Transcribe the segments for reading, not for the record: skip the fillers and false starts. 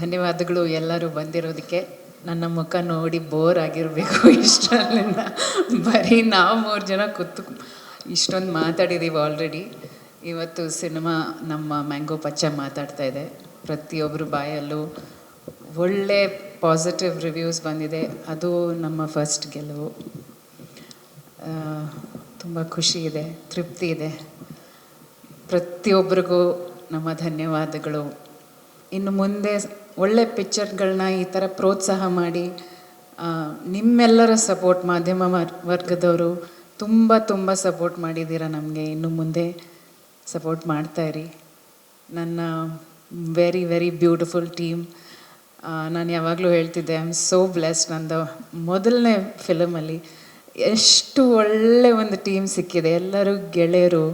ಧನ್ಯವಾದಗಳು ಎಲ್ಲರೂ ಬಂದಿರೋದಕ್ಕೆ. ನನ್ನ ಮುಖ ನೋಡಿ ಬೋರ್ ಆಗಿರಬೇಕು ಇಷ್ಟರಲ್ಲಿಂದ. ಬರೀ ನಾವು 3 ಜನ ಕೂತು ಇಷ್ಟೊಂದು ಮಾತಾಡಿದ್ದೀವಿ ಆಲ್ರೆಡಿ. ಇವತ್ತು ಸಿನಿಮಾ ನಮ್ಮ ಮ್ಯಾಂಗೋ ಪಚ್ಚ ಮಾತಾಡ್ತಾ ಇದೆ. ಪ್ರತಿಯೊಬ್ಬರು ಬಾಯಲ್ಲೂ ಒಳ್ಳೆ ಪಾಸಿಟಿವ್ ರಿವ್ಯೂಸ್ ಬಂದಿದೆ. ಅದು ನಮ್ಮ ಫಸ್ಟ್ ಗೆಲುವು. ತುಂಬ ಖುಷಿ ಇದೆ, ತೃಪ್ತಿ ಇದೆ. ಪ್ರತಿಯೊಬ್ಬರಿಗೂ ನಮ್ಮ ಧನ್ಯವಾದಗಳು. ಇನ್ನು ಮುಂದೆ ಒಳ್ಳೆ ಪಿಕ್ಚರ್ಗಳನ್ನ ಈ ಥರ ಪ್ರೋತ್ಸಾಹ ಮಾಡಿ ನಿಮ್ಮೆಲ್ಲರ ಸಪೋರ್ಟ್, ಮಾಧ್ಯಮ ವರ್ಗದವರು ತುಂಬ ಸಪೋರ್ಟ್ ಮಾಡಿದ್ದೀರ ನಮಗೆ. ಇನ್ನು ಮುಂದೆ ಸಪೋರ್ಟ್ ಮಾಡ್ತಾಯಿರಿ. ನನ್ನ ವೆರಿ ಬ್ಯೂಟಿಫುಲ್ ಟೀಮ್. ನಾನು ಯಾವಾಗಲೂ ಹೇಳ್ತಿದ್ದೆ, ಐ ಆಮ್ ಸೋ ಬ್ಲೆಸ್ಡ್. ನಂದು ಮೊದಲನೇ ಫಿಲಮಲ್ಲಿ ಎಷ್ಟು ಒಳ್ಳೆ ಒಂದು ಟೀಮ್ ಸಿಕ್ಕಿದೆ. ಎಲ್ಲರೂ ಗೆಳೆಯರು,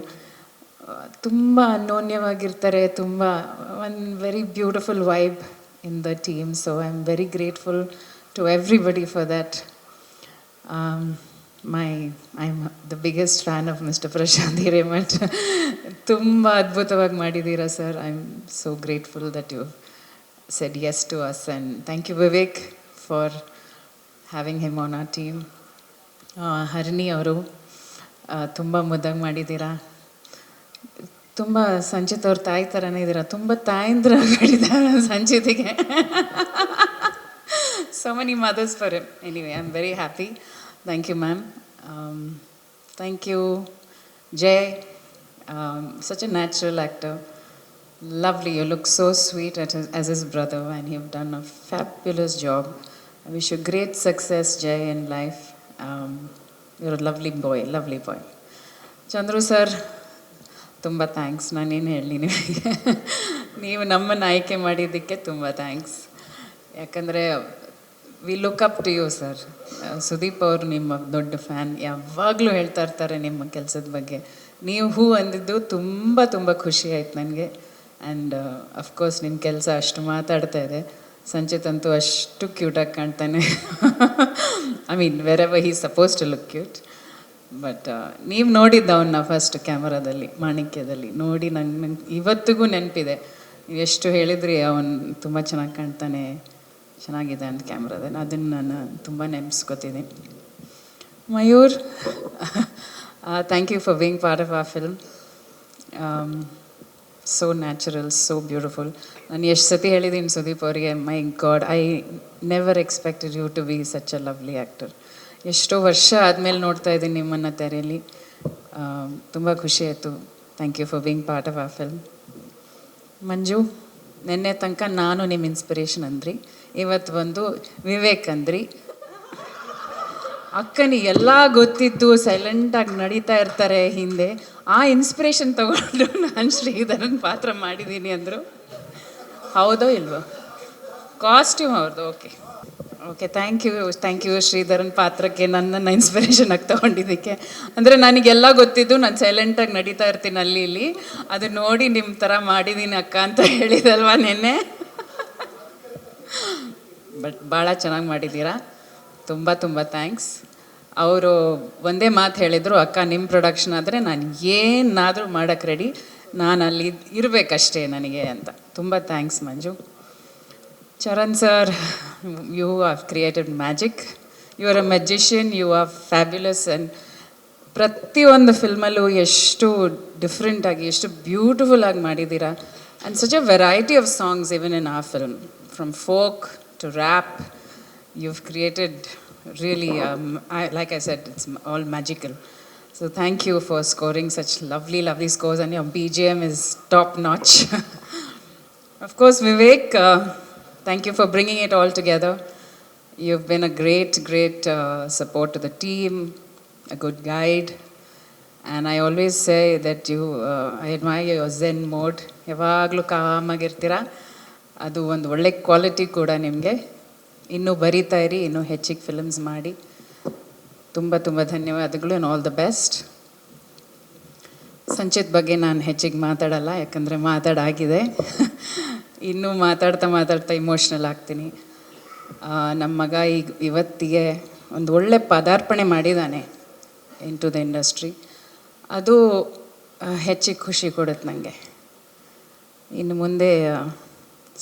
ತುಂಬ ಅನ್ಯೋನ್ಯವಾಗಿರ್ತಾರೆ. ತುಂಬ ಒಂದು very beautiful vibe in the team. So I am very grateful to everybody for that. I am the biggest fan of mister Prashant Hiremath. ತುಂಬ ಅದ್ಭುತವಾಗಿ ಮಾಡಿದ್ದೀರಾ sir. I am so grateful that you said yes to us, and thank you Vivek for having him on our team. Harini ಅವರು ತುಂಬ ಮುದ್ದಾಗಿ ಮಾಡಿದ್ದೀರಾ. ತುಂಬ ಸಂಚಿತ್ ಅವ್ರ ತಾಯಿ ಥರನೇ ಇದ್ದೀರಾ. ತುಂಬ ತಾಯಿಂದ್ರ ಮಾಡಿದ್ದಾರೆ ಸಂಚಿತಿಗೆ. So many mothers for him. Anyway, I'm very happy. Thank you ma'am. Thank you Jay, such a natural actor. Lovely, you look so sweet as his brother, and you've done a fabulous job. I wish you great success, Jay, in life. You're a lovely boy. Chandru sir, ತುಂಬ thanks. ನಾನೇನು ಹೇಳಲಿ ನಿಮಗೆ. ನೀವು ನಮ್ಮನ್ನು ಆಯ್ಕೆ ಮಾಡಿದ್ದಕ್ಕೆ ತುಂಬ thanks. ಯಾಕಂದರೆ we look up to you sir. Sudeep ಅವರು ನಿಮ್ಮ ದೊಡ್ಡ ಫ್ಯಾನ್. ಯಾವಾಗಲೂ ಹೇಳ್ತಾ ಇರ್ತಾರೆ ನಿಮ್ಮ ಕೆಲಸದ ಬಗ್ಗೆ. ನೀವು ಹೂ ಅಂದಿದ್ದು ತುಂಬ ಖುಷಿ ಆಯ್ತು ನನಗೆ. ಆ್ಯಂಡ್ ಅಫ್ಕೋರ್ಸ್ ನಿಮ್ಮ ಕೆಲಸ ಅಷ್ಟು ಮಾತಾಡ್ತಾ ಇದೆ. ಸಂಚಿತ್ ಅಂತೂ ಅಷ್ಟು ಕ್ಯೂಟಾಗಿ ಕಾಣ್ತಾನೆ. I mean wherever he suppose to look cute. But ನೀವು ನೋಡಿದ್ದು ಅವನ್ನ ಫಸ್ಟ್ ಕ್ಯಾಮರಾದಲ್ಲಿ, ಮಾಣಿಕ್ಯದಲ್ಲಿ ನೋಡಿ ನಂಗೆ ಇವತ್ತಿಗೂ ನೆನಪಿದೆ. ನೀವು ಎಷ್ಟು ಹೇಳಿದ್ರಿ ಅವನು ತುಂಬ ಚೆನ್ನಾಗಿ ಕಾಣ್ತಾನೆ, ಚೆನ್ನಾಗಿದೆ ಅಂತ ಕ್ಯಾಮ್ರಾದಲ್ಲಿ. ಅದನ್ನು ನಾನು ತುಂಬ ನೆನೆಸ್ಕೊತೀನಿ. Mayur, thank you for being part of our film. So natural, so beautiful. ನಾನು ಎಷ್ಟು ಸತಿ ಹೇಳಿದ್ದೀನಿ ಸುದೀಪ್ ಅವರಿಗೆ, my god, I never expected you to be such a lovely actor. ಎಷ್ಟೋ ವರ್ಷ ಆದಮೇಲೆ ನೋಡ್ತಾ ಇದ್ದೀನಿ ನಿಮ್ಮನ್ನು ತೆರೆಯಲ್ಲಿ. ತುಂಬ ಖುಷಿ ಆಯಿತು. Thank you for being part of our film. Manju, ನಿನ್ನೆ ತನಕ ನಾನು ನಿಮ್ಮ ಇನ್ಸ್ಪಿರೇಷನ್ ಅಂದ್ರಿ, ಇವತ್ತು ಬಂದು ವಿವೇಕ್ ಅಂದ್ರಿ. ಅಕ್ಕನಿಗೆ ಎಲ್ಲ ಗೊತ್ತಿದ್ದು ಸೈಲೆಂಟಾಗಿ ನಡೀತಾ ಇರ್ತಾರೆ ಹಿಂದೆ. ಆ ಇನ್ಸ್ಪಿರೇಷನ್ ತಗೊಂಡು ನಾನು ಶ್ರೀಧರನ್ ಪಾತ್ರ ಮಾಡಿದ್ದೀನಿ ಅಂದರು. ಹೌದೋ ಇಲ್ವೋ? ಕಾಸ್ಟ್ಯೂಮ್ ಅವ್ರದ್ದು. ಓಕೆ ಥ್ಯಾಂಕ್ ಯು ಶ್ರೀಧರನ್ ಪಾತ್ರಕ್ಕೆ ನನ್ನನ್ನು ಇನ್ಸ್ಪಿರೇಷನ್ ಆಗಿ ತೊಗೊಂಡಿದ್ದಕ್ಕೆ. ಅಂದರೆ ನನಗೆಲ್ಲ ಗೊತ್ತಿದ್ದು ನಾನು ಸೈಲೆಂಟಾಗಿ ನಡೀತಾ ಇರ್ತೀನಿ ಅಲ್ಲಿ ಇಲ್ಲಿ. ಅದು ನೋಡಿ ನಿಮ್ಮ ಥರ ಮಾಡಿದ್ದೀನಿ ಅಕ್ಕ ಅಂತ ಹೇಳಿದಲ್ವ ನೆನ್ನೆ. ಬಟ್ ಭಾಳ ಚೆನ್ನಾಗಿ ಮಾಡಿದ್ದೀರಾ. ತುಂಬ ಥ್ಯಾಂಕ್ಸ್. ಅವರು ಒಂದೇ ಮಾತು ಹೇಳಿದರು, ಅಕ್ಕ ನಿಮ್ಮ ಪ್ರೊಡಕ್ಷನ್ ಆದರೆ ನಾನು ಏನಾದರೂ ಮಾಡೋಕ್ಕೆ ರೆಡಿ, ನಾನು ಅಲ್ಲಿ ಇರಬೇಕಷ್ಟೇ ನನಗೆ ಅಂತ. ತುಂಬ thanks Manju. Charan sir, you have created magic. You are a magician, you are fabulous. And ಪ್ರತಿಯೊಂದು ಫಿಲ್ಮಲ್ಲೂ ಎಷ್ಟು ಡಿಫ್ರೆಂಟಾಗಿ, ಎಷ್ಟು ಬ್ಯೂಟಿಫುಲ್ಲಾಗಿ ಮಾಡಿದ್ದೀರಾ. And such a variety of songs even in our film, from folk to rap. You've created really, like I said, it's all magical. So thank you for scoring such lovely scores, and your BGM is top notch. Of course, Vivek, thank you for bringing it all together. You've been a great support to the team, a good guide, and I always say that I admire your zen mode. ಯಾವಾಗಲೂ ಕಾಮಾಗಿರ್ತೀರಾ. ಅದು ಒಂದು ಒಳ್ಳೆ quality ಕೂಡ ನಿಮಗೆ. ಇನ್ನೂ ಬರೀತಾ ಇರಿ, ಇನ್ನೂ ಹೆಚ್ಚಿಗೆ ಫಿಲ್ಮ್ಸ್ ಮಾಡಿ. ತುಂಬ ಧನ್ಯವಾದಗಳು, and all the best. Sanchit ಬಗ್ಗೆ ನಾನು ಹೆಚ್ಚಿಗೆ ಮಾತಾಡಲ್ಲ, ಯಾಕಂದರೆ ಮಾತಾಡಾಗಿದೆ. ಇನ್ನೂ ಮಾತಾಡ್ತಾ ಇಮೋಷ್ನಲ್ ಆಗ್ತೀನಿ. ನಮ್ಮ ಮಗ ಇವತ್ತಿಗೆ ಒಂದು ಒಳ್ಳೆ ಪದಾರ್ಪಣೆ ಮಾಡಿದ್ದಾನೆ ಇನ್ ಟು ದ ಇಂಡಸ್ಟ್ರಿ. ಅದು ಹೆಚ್ಚಿಗೆ ಖುಷಿ ಕೊಡುತ್ತೆ ನನಗೆ. ಇನ್ನು ಮುಂದೆ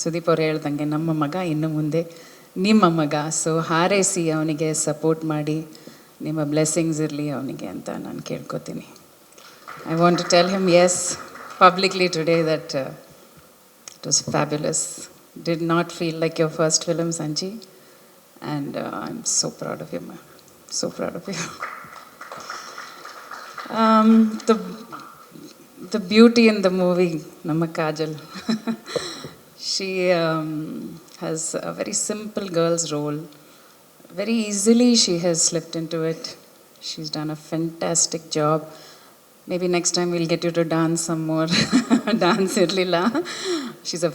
ಸುದೀಪ್ ಅವ್ರು ಹೇಳ್ದಂಗೆ ನಮ್ಮ ಮಗ ಇನ್ನು ಮುಂದೆ ನಿಮ್ಮ ಮಗ. ಸೊ ಹಾರೈಸಿ ಅವನಿಗೆ ಸಪೋರ್ಟ್ ಮಾಡಿ, ನಿಮ್ಮ ಬ್ಲೆಸ್ಸಿಂಗ್ಸ್ ಇರಲಿ ಅವನಿಗೆ ಅಂತ ನಾನು ಕೇಳ್ಕೊತೀನಿ. I want to tell him as publicly today that it was fabulous. Did not feel like your first film, Sanji, and I'm so proud of you, man. So proud of you. um, the the beauty in the movie, Namma Kajal. She has a very simple girl's role. Very easily she has slipped into it. She's done a fantastic job. Maybe next time we'll get you to dance some more. Dance Irlila. She's a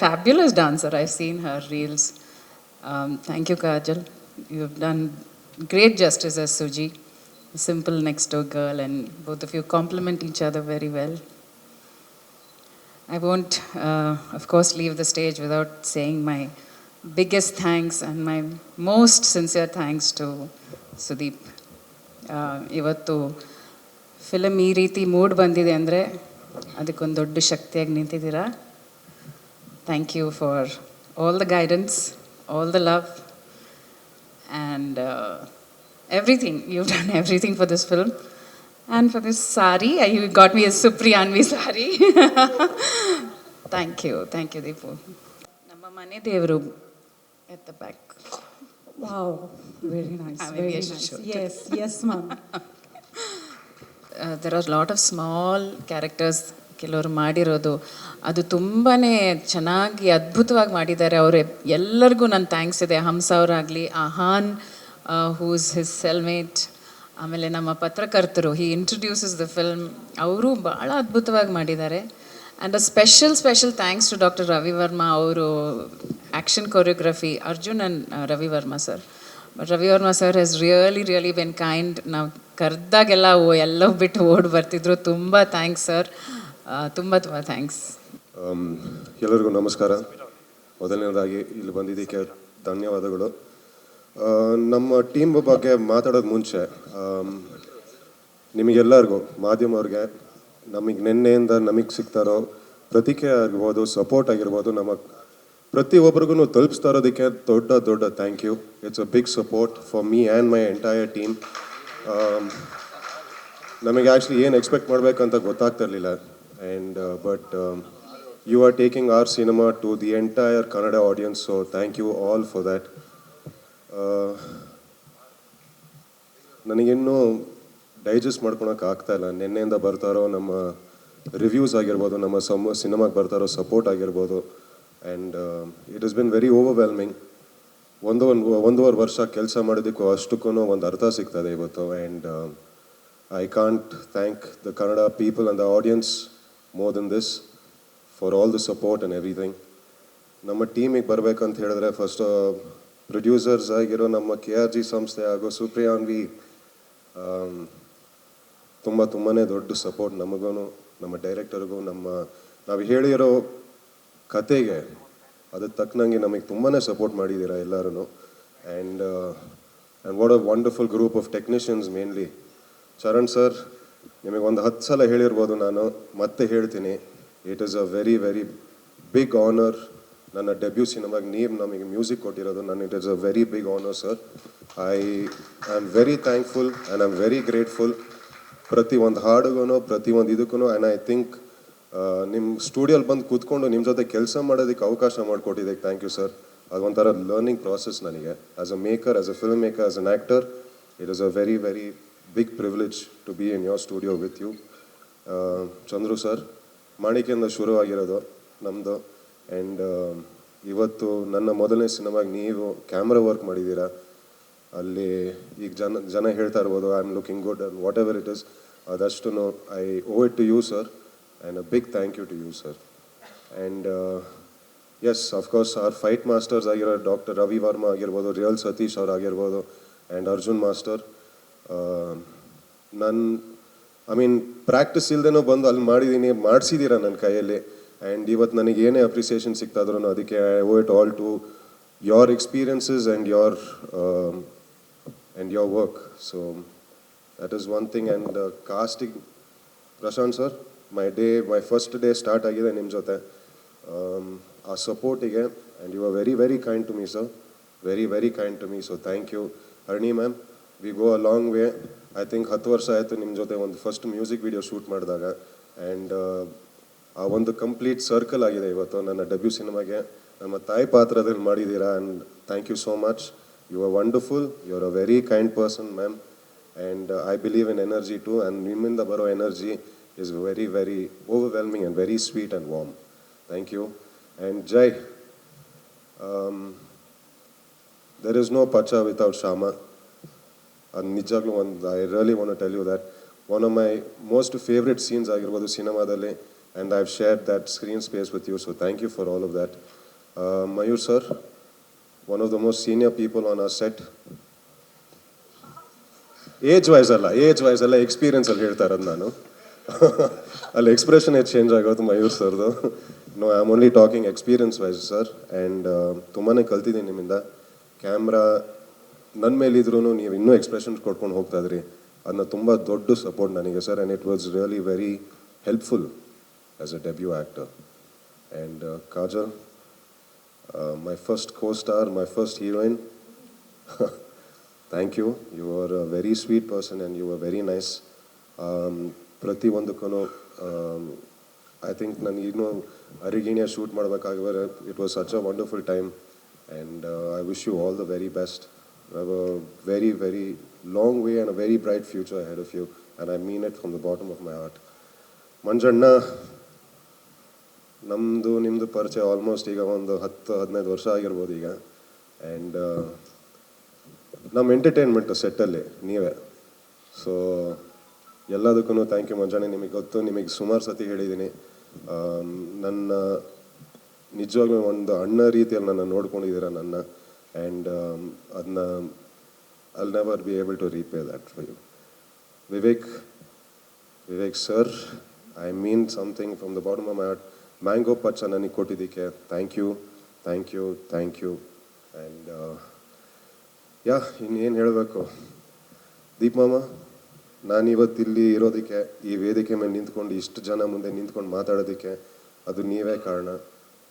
fabulous dancer. I've seen her reels. Thank you, Kajal. You've done great justice as Suji, a simple next door girl, and both of you complement each other very well. I won't, of course, leave the stage without saying my biggest thanks and my most sincere thanks to Sudeep. Ivattu film ಈ ರೀತಿ mood ಬಂದಿದೆ ಅಂದರೆ ಅದಕ್ಕೊಂದು ದೊಡ್ಡ ಶಕ್ತಿಯಾಗಿ ನಿಂತಿದ್ದೀರಾ. Thank you for all the guidance, all the love and everything. You done everything for this film and for this ಸಾರಿ. You got me a Supriyanvi ಸಾರಿ. Thank you Deepu. ನಮ್ಮ ಮನೆ ದೇವರು at the back. Wow, very nice, very nice. Yes yes ma'am. There are lot of small characters ಕೆಲವರು ಮಾಡಿರೋದು, ಅದು ತುಂಬಾ ಚೆನ್ನಾಗಿ ಅದ್ಭುತವಾಗಿ ಮಾಡಿದ್ದಾರೆ. ಅವರು ಎಲ್ಲರಿಗೂ ನನ್ನ ಥ್ಯಾಂಕ್ಸ್ ಇದೆ. ಹಂಸ ಅವರಾಗಲಿ, ಆಹಾನ್ ಹೂಸ್ ಹಿಸ್ ಸೆಲ್ಮೇಟ್, ಆಮೇಲೆ ನಮ್ಮ ಪತ್ರಕರ್ತರು, ಹಿ ಇಂಟ್ರೊಡ್ಯೂಸಸ್ ದ ಫಿಲ್ಮ್, ಅವರು ಭಾಳ ಅದ್ಭುತವಾಗಿ ಮಾಡಿದ್ದಾರೆ. And a special thanks to doctor Ravi Varma. ಅವರು action choreography, Arjun and Ravi Varma sir. But Ravi Varma sir has really been kind. ನಾವು ಕರೆದಾಗೆಲ್ಲ ಎಲ್ಲವೂ ಬಿಟ್ಟು ಓಡಿ ಬರ್ತಿದ್ರು. ತುಂಬ ಥ್ಯಾಂಕ್ಸ್ ಸರ್, ತುಂಬ ಥ್ಯಾಂಕ್ಸ್. ಎಲ್ಲರಿಗೂ ನಮಸ್ಕಾರ. ಮೊದಲನೇದಾಗಿ ಇಲ್ಲಿ ಬಂದಿದ್ದಕ್ಕೆ ಧನ್ಯವಾದಗಳು. ನಮ್ಮ ಟೀಮ್ ಬಗ್ಗೆ ಮಾತಾಡೋದು ಮುಂಚೆ ನಿಮಗೆಲ್ಲರಿಗೂ, ಮಾಧ್ಯಮವ್ರಿಗೆ, ನಮಗೆ ನಿನ್ನೆಯಿಂದ ನಮಗೆ ಸಿಗ್ತಾರೋ ಪ್ರತಿಕ್ರಿಯೆ ಆಗಿರ್ಬೋದು, ಸಪೋರ್ಟ್ ಆಗಿರ್ಬೋದು, ನಮ್ಮ ಪ್ರತಿಯೊಬ್ಬರಿಗೂ ತಲುಪಿಸ್ತಾ ಇರೋದಕ್ಕೆ ದೊಡ್ಡ thank you. It's a big support for me and my entire team. ನಮಗೆ ಆ್ಯಕ್ಚುಲಿ ಏನು ಎಕ್ಸ್ಪೆಕ್ಟ್ ಮಾಡಬೇಕಂತ ಗೊತ್ತಾಗ್ತಿರ್ಲಿಲ್ಲ. And but you are taking our cinema to the entire Kannada audience, so thank you all for that. ನನಗಿನ್ನೂ digest ಮಾಡ್ಕೊಳಕ್ಕೆ ಆಗ್ತಾಯಿಲ್ಲ. ನಿನ್ನೆಯಿಂದ ಬರ್ತಾರೋ ನಮ್ಮ ರಿವ್ಯೂಸ್ ಆಗಿರ್ಬೋದು, ನಮ್ಮ ಸಿನಿಮಾಗೆ ಬರ್ತಾರೋ ಸಪೋರ್ಟ್ ಆಗಿರ್ಬೋದು. And it has been very overwhelming. ಒಂದೂವರೆ ವರ್ಷ ಕೆಲಸ ಮಾಡೋದಕ್ಕೂ ಅಷ್ಟಕ್ಕೂ ಒಂದು ಅರ್ಥ ಸಿಗ್ತದೆ ಇವತ್ತು. And I can't thank the Kannada people and the audience more than this for all the support and everything. ನಮ್ಮ ಟೀಮಿಗೆ ಬರಬೇಕಂತ ಹೇಳಿದ್ರೆ ಫಸ್ಟ್ ಪ್ರೊಡ್ಯೂಸರ್ಸ್ ಆಗಿರೋ ನಮ್ಮ KRG ಸಂಸ್ಥೆ ಹಾಗೂ ಸುಪ್ರಿಯಾನ್ವಿ ತುಂಬಾ ದೊಡ್ಡ ಸಪೋರ್ಟ್ ನಮಗೂ, ನಮ್ಮ ಡೈರೆಕ್ಟರ್ಗೂ, ನಾವು ಹೇಳಿರೋ ಕತೆಗೆ ಅದಕ್ಕೆ ತಕ್ಕನಂಗೆ ನಮಗೆ ತುಂಬಾ ಸಪೋರ್ಟ್ ಮಾಡಿದ್ದೀರಾ ಎಲ್ಲರೂ. And what a wonderful group of technicians. Mainly Charan sir, ನಿಮಗೆ ಒಂದು 10 ಸಲ ಹೇಳಿರ್ಬೋದು, ನಾನು ಮತ್ತೆ ಹೇಳ್ತೀನಿ. It is a very big honour. ನನ್ನ ಡೆಬ್ಯೂ ಸಿನಿಮಾಗೆ ನೀವು ನಮಗೆ ಮ್ಯೂಸಿಕ್ ಕೊಟ್ಟಿರೋದು, it is a very big honour sir. I am very thankful and I am very grateful. ಪ್ರತಿಯೊಂದು ಹಾಡುಗೂ, ಪ್ರತಿಯೊಂದು ಇದಕ್ಕೂ. ಆ್ಯಂಡ್ ಐ ಥಿಂಕ್ ನಿಮ್ಮ ಸ್ಟುಡಿಯೋಲ್ಲಿ ಬಂದು ಕೂತ್ಕೊಂಡು ನಿಮ್ಮ ಜೊತೆ ಕೆಲಸ ಮಾಡೋದಕ್ಕೆ ಅವಕಾಶ ಮಾಡಿಕೊಟ್ಟಿದ್ದಕ್ಕೆ ಥ್ಯಾಂಕ್ ಯು ಸರ್. ಅದೊಂಥರ ಲರ್ನಿಂಗ್ ಪ್ರಾಸೆಸ್ ನನಗೆ as a maker, as a film maker, as an actor. It is a very big privilege to be in your studio with you. Chandru sir, ಮಾಣಿಕೆಯಿಂದ ಶುರುವಾಗಿರೋದು ನಮ್ಮದು. ಆ್ಯಂಡ್ ಇವತ್ತು ನನ್ನ ಮೊದಲನೇ ಸಿನಿಮಾಗೆ ನೀವು ಕ್ಯಾಮ್ರಾ ವರ್ಕ್ ಮಾಡಿದ್ದೀರಾ. ಅಲ್ಲಿ ಈಗ ಜನ ಹೇಳ್ತಾ ಇರ್ಬೋದು I am looking good and whatever it is, ಅದಷ್ಟು I owe it to you sir. And a big thank you to you sir. And yes, of course our fight masters ಆಗಿರೋ doctor Ravi Varma ಆಗಿರ್ಬೋದು, real Satish ಅವ್ರು ಆಗಿರ್ಬೋದು, and Arjun master. Practice ಇಲ್ದೇನೋ ಬಂದು ಅಲ್ಲಿ ಮಾಡಿಸಿದ್ದೀರಾ ನನ್ನ ಕೈಯಲ್ಲಿ. ಆ್ಯಂಡ್ ಇವತ್ತು ನನಗೆ ಏನೇ ಅಪ್ರಿಸಿಯೇಷನ್ ಸಿಗ್ತಾದ್ರೂ ಅದಕ್ಕೆ I owe it all to your experiences and your work. So that is one thing. And casting, Prashant sir, my first day start ಆಗಿದೆ ನಿಮ್ಮ ಜೊತೆ. ಆ ಸಪೋರ್ಟಿಗೆ, and you are very very kind to me sir, very very kind to me. So thank you. Arni ma'am, we go a long way. I think 10 ವರ್ಷ ಆಯಿತು ನಿಮ್ಮ ಜೊತೆ ಒಂದು ಫಸ್ಟ್ ಮ್ಯೂಸಿಕ್ ವಿಡಿಯೋ ಶೂಟ್ ಮಾಡಿದಾಗ, ಆ್ಯಂಡ್ ಆ ಒಂದು ಕಂಪ್ಲೀಟ್ ಸರ್ಕಲ್ ಆಗಿದೆ ಇವತ್ತು ನನ್ನ ಡೆಬ್ಯೂ ಸಿನಿಮಾಗೆ. ನಮ್ಮ ತಾಯಿ ಪಾತ್ರದಲ್ಲಿ ಮಾಡಿದ್ದೀರಾ, and thank you so much. You are wonderful, you are a very kind person ma'am, and I believe in energy too, and ನಿಮ್ಮಿಂದ ಬರೋ energy is very, very overwhelming and very sweet and warm. Thank you. And Jai, there is no Pacha without Shama. And nijaglu I really want to tell you that one of my most favorite scenes ಆಗಿರ್ಬೋದು ಸಿನಿಮಾದಲ್ಲಿ, and I've shared that screen space with you, so thank you for all of that. Mayur sir, one of the most senior people on our set. Age wise ಅಲ್ಲ experience ಅಲ್ಲಿ ಹೇಳ್ತಾ ಇರೋದು ನಾನು. ಅಲ್ಲಿ expression change ಆಗೋದು ಮಯೂರ್ ಸರ್ದು. No, I am only talking experience wise sir. And ತುಂಬಾ ಕಲ್ತಿದ್ದೀನಿ ನಿಮ್ಮಿಂದ. ಕ್ಯಾಮ್ರಾ ನನ್ನ ಮೇಲಿದ್ರೂ ನೀವು ಇನ್ನೂ ಎಕ್ಸ್ಪ್ರೆಷನ್ಸ್ ಕೊಡ್ಕೊಂಡು ಹೋಗ್ತಾ ಇದ್ರಿ, ಅದನ್ನ ತುಂಬ ದೊಡ್ಡ ಸಪೋರ್ಟ್ ನನಗೆ sir. And it was really very helpful as a debut actor. And Kajal, my first co star, my first heroine, thank you. You are a very sweet person and you are very nice. ಪ್ರತಿಯೊಂದಕ್ಕೂ I think ನನಗಿನ್ನೂ ಅರಿಗಿಣಿಯ shoot ಮಾಡಬೇಕಾಗಿದ್ರೆ it was such a wonderful time, and I wish you all the very best. You have a very very long way and a very bright future ahead of you, and I mean it from the bottom of my heart. Manjanna, ನಮ್ಮದು ನಿಮ್ಮದು ಪರಿಚಯ almost ಈಗ ಒಂದು 10-15 ವರ್ಷ ಆಗಿರ್ಬೋದು ಈಗ. And ನಮ್ಮ entertainment ಸೆಟ್ಟಲ್ಲಿ ನೀವೇ. ಸೊ ಎಲ್ಲದಕ್ಕೂ ಥ್ಯಾಂಕ್ ಯು ಮಂಜಾನೆ. ನಿಮಗೆ ಗೊತ್ತು, ನಿಮಗೆ ಸುಮಾರು ಸತಿ ಹೇಳಿದ್ದೀನಿ, ನನ್ನ ನಿಜವಾಗ್ಲೂ ಒಂದು ಅಣ್ಣ ರೀತಿಯಲ್ಲಿ ನನ್ನ ನೋಡ್ಕೊಂಡಿದ್ದೀರ ನನ್ನ. ಆ್ಯಂಡ್ ಅದನ್ನ I'll never be able to repay that for you. Vivek sir, I mean something from the bottom of my heart. Mango ಪಚ್ಚ ನನಗೆ ಕೊಟ್ಟಿದ್ದಕ್ಕೆ thank you, thank you, thank you. And ಇನ್ನೇನು ಹೇಳಬೇಕು. ದೀಪ್ ಮಾಮ, ನಾನಿವತ್ತು ಇಲ್ಲಿ ಇರೋದಕ್ಕೆ, ಈ ವೇದಿಕೆ ಮೇಲೆ ನಿಂತ್ಕೊಂಡು ಇಷ್ಟು ಜನ ಮುಂದೆ ನಿಂತ್ಕೊಂಡು ಮಾತಾಡೋದಕ್ಕೆ ಅದು ನೀವೇ ಕಾರಣ.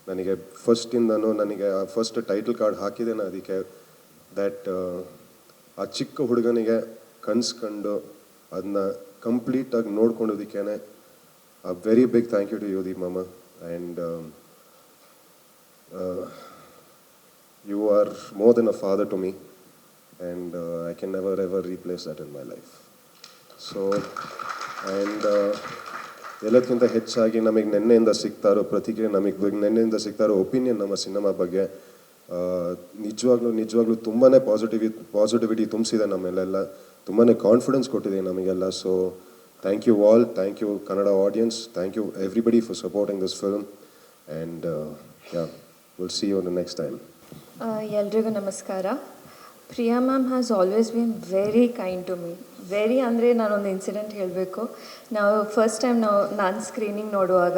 ನನಗೆ ಫಸ್ಟಿಂದನೂ ನನಗೆ ಆ ಫಸ್ಟ್ ಟೈಟಲ್ ಕಾರ್ಡ್ ಹಾಕಿದ್ದೇನೆ ಅದಕ್ಕೆ. ದ್ಯಾಟ್ ಆ ಚಿಕ್ಕ ಹುಡುಗನಿಗೆ ಕನ್ಸ್ಕೊಂಡು ಅದನ್ನ ಕಂಪ್ಲೀಟಾಗಿ ನೋಡ್ಕೊಂಡೋದಕ್ಕೇ a very big thank you to you, Deep Mama. And you are more than a father to me. And I can never ever replace that in my life. So, and ಎಲ್ಲದಕ್ಕಿಂತ ಹೆಚ್ಚಾಗಿ ನಮಗೆ ನೆನ್ನೆಯಿಂದ ಸಿಗ್ತಾ ಇರೋ ಪ್ರತಿಕ್ರಿಯೆ, ನಮಗೆ ನೆನ್ನೆಯಿಂದ ಸಿಗ್ತಾ ಇರೋ ಒಪಿನಿಯನ್ ನಮ್ಮ ಸಿನಿಮಾ ಬಗ್ಗೆ ನಿಜವಾಗ್ಲೂ ತುಂಬಾ ಪಾಸಿಟಿವಿಟಿ ತುಂಬಿಸಿದೆ ನಮ್ಮೆಲ್ಲ. ತುಂಬಾ ಕಾನ್ಫಿಡೆನ್ಸ್ ಕೊಟ್ಟಿದೆ ನಮಗೆಲ್ಲ. So thank you all, thank you Kannada audience, thank you everybody for supporting this film, and yeah, we'll see you the next time. ಎಲ್ರಿಗೂ ನಮಸ್ಕಾರ. Priya ma'am has always been very kind to me. Very ಅಂದರೆ ನಾನೊಂದು incident ಹೇಳಬೇಕು. First time ನಾನು screening ನೋಡುವಾಗ,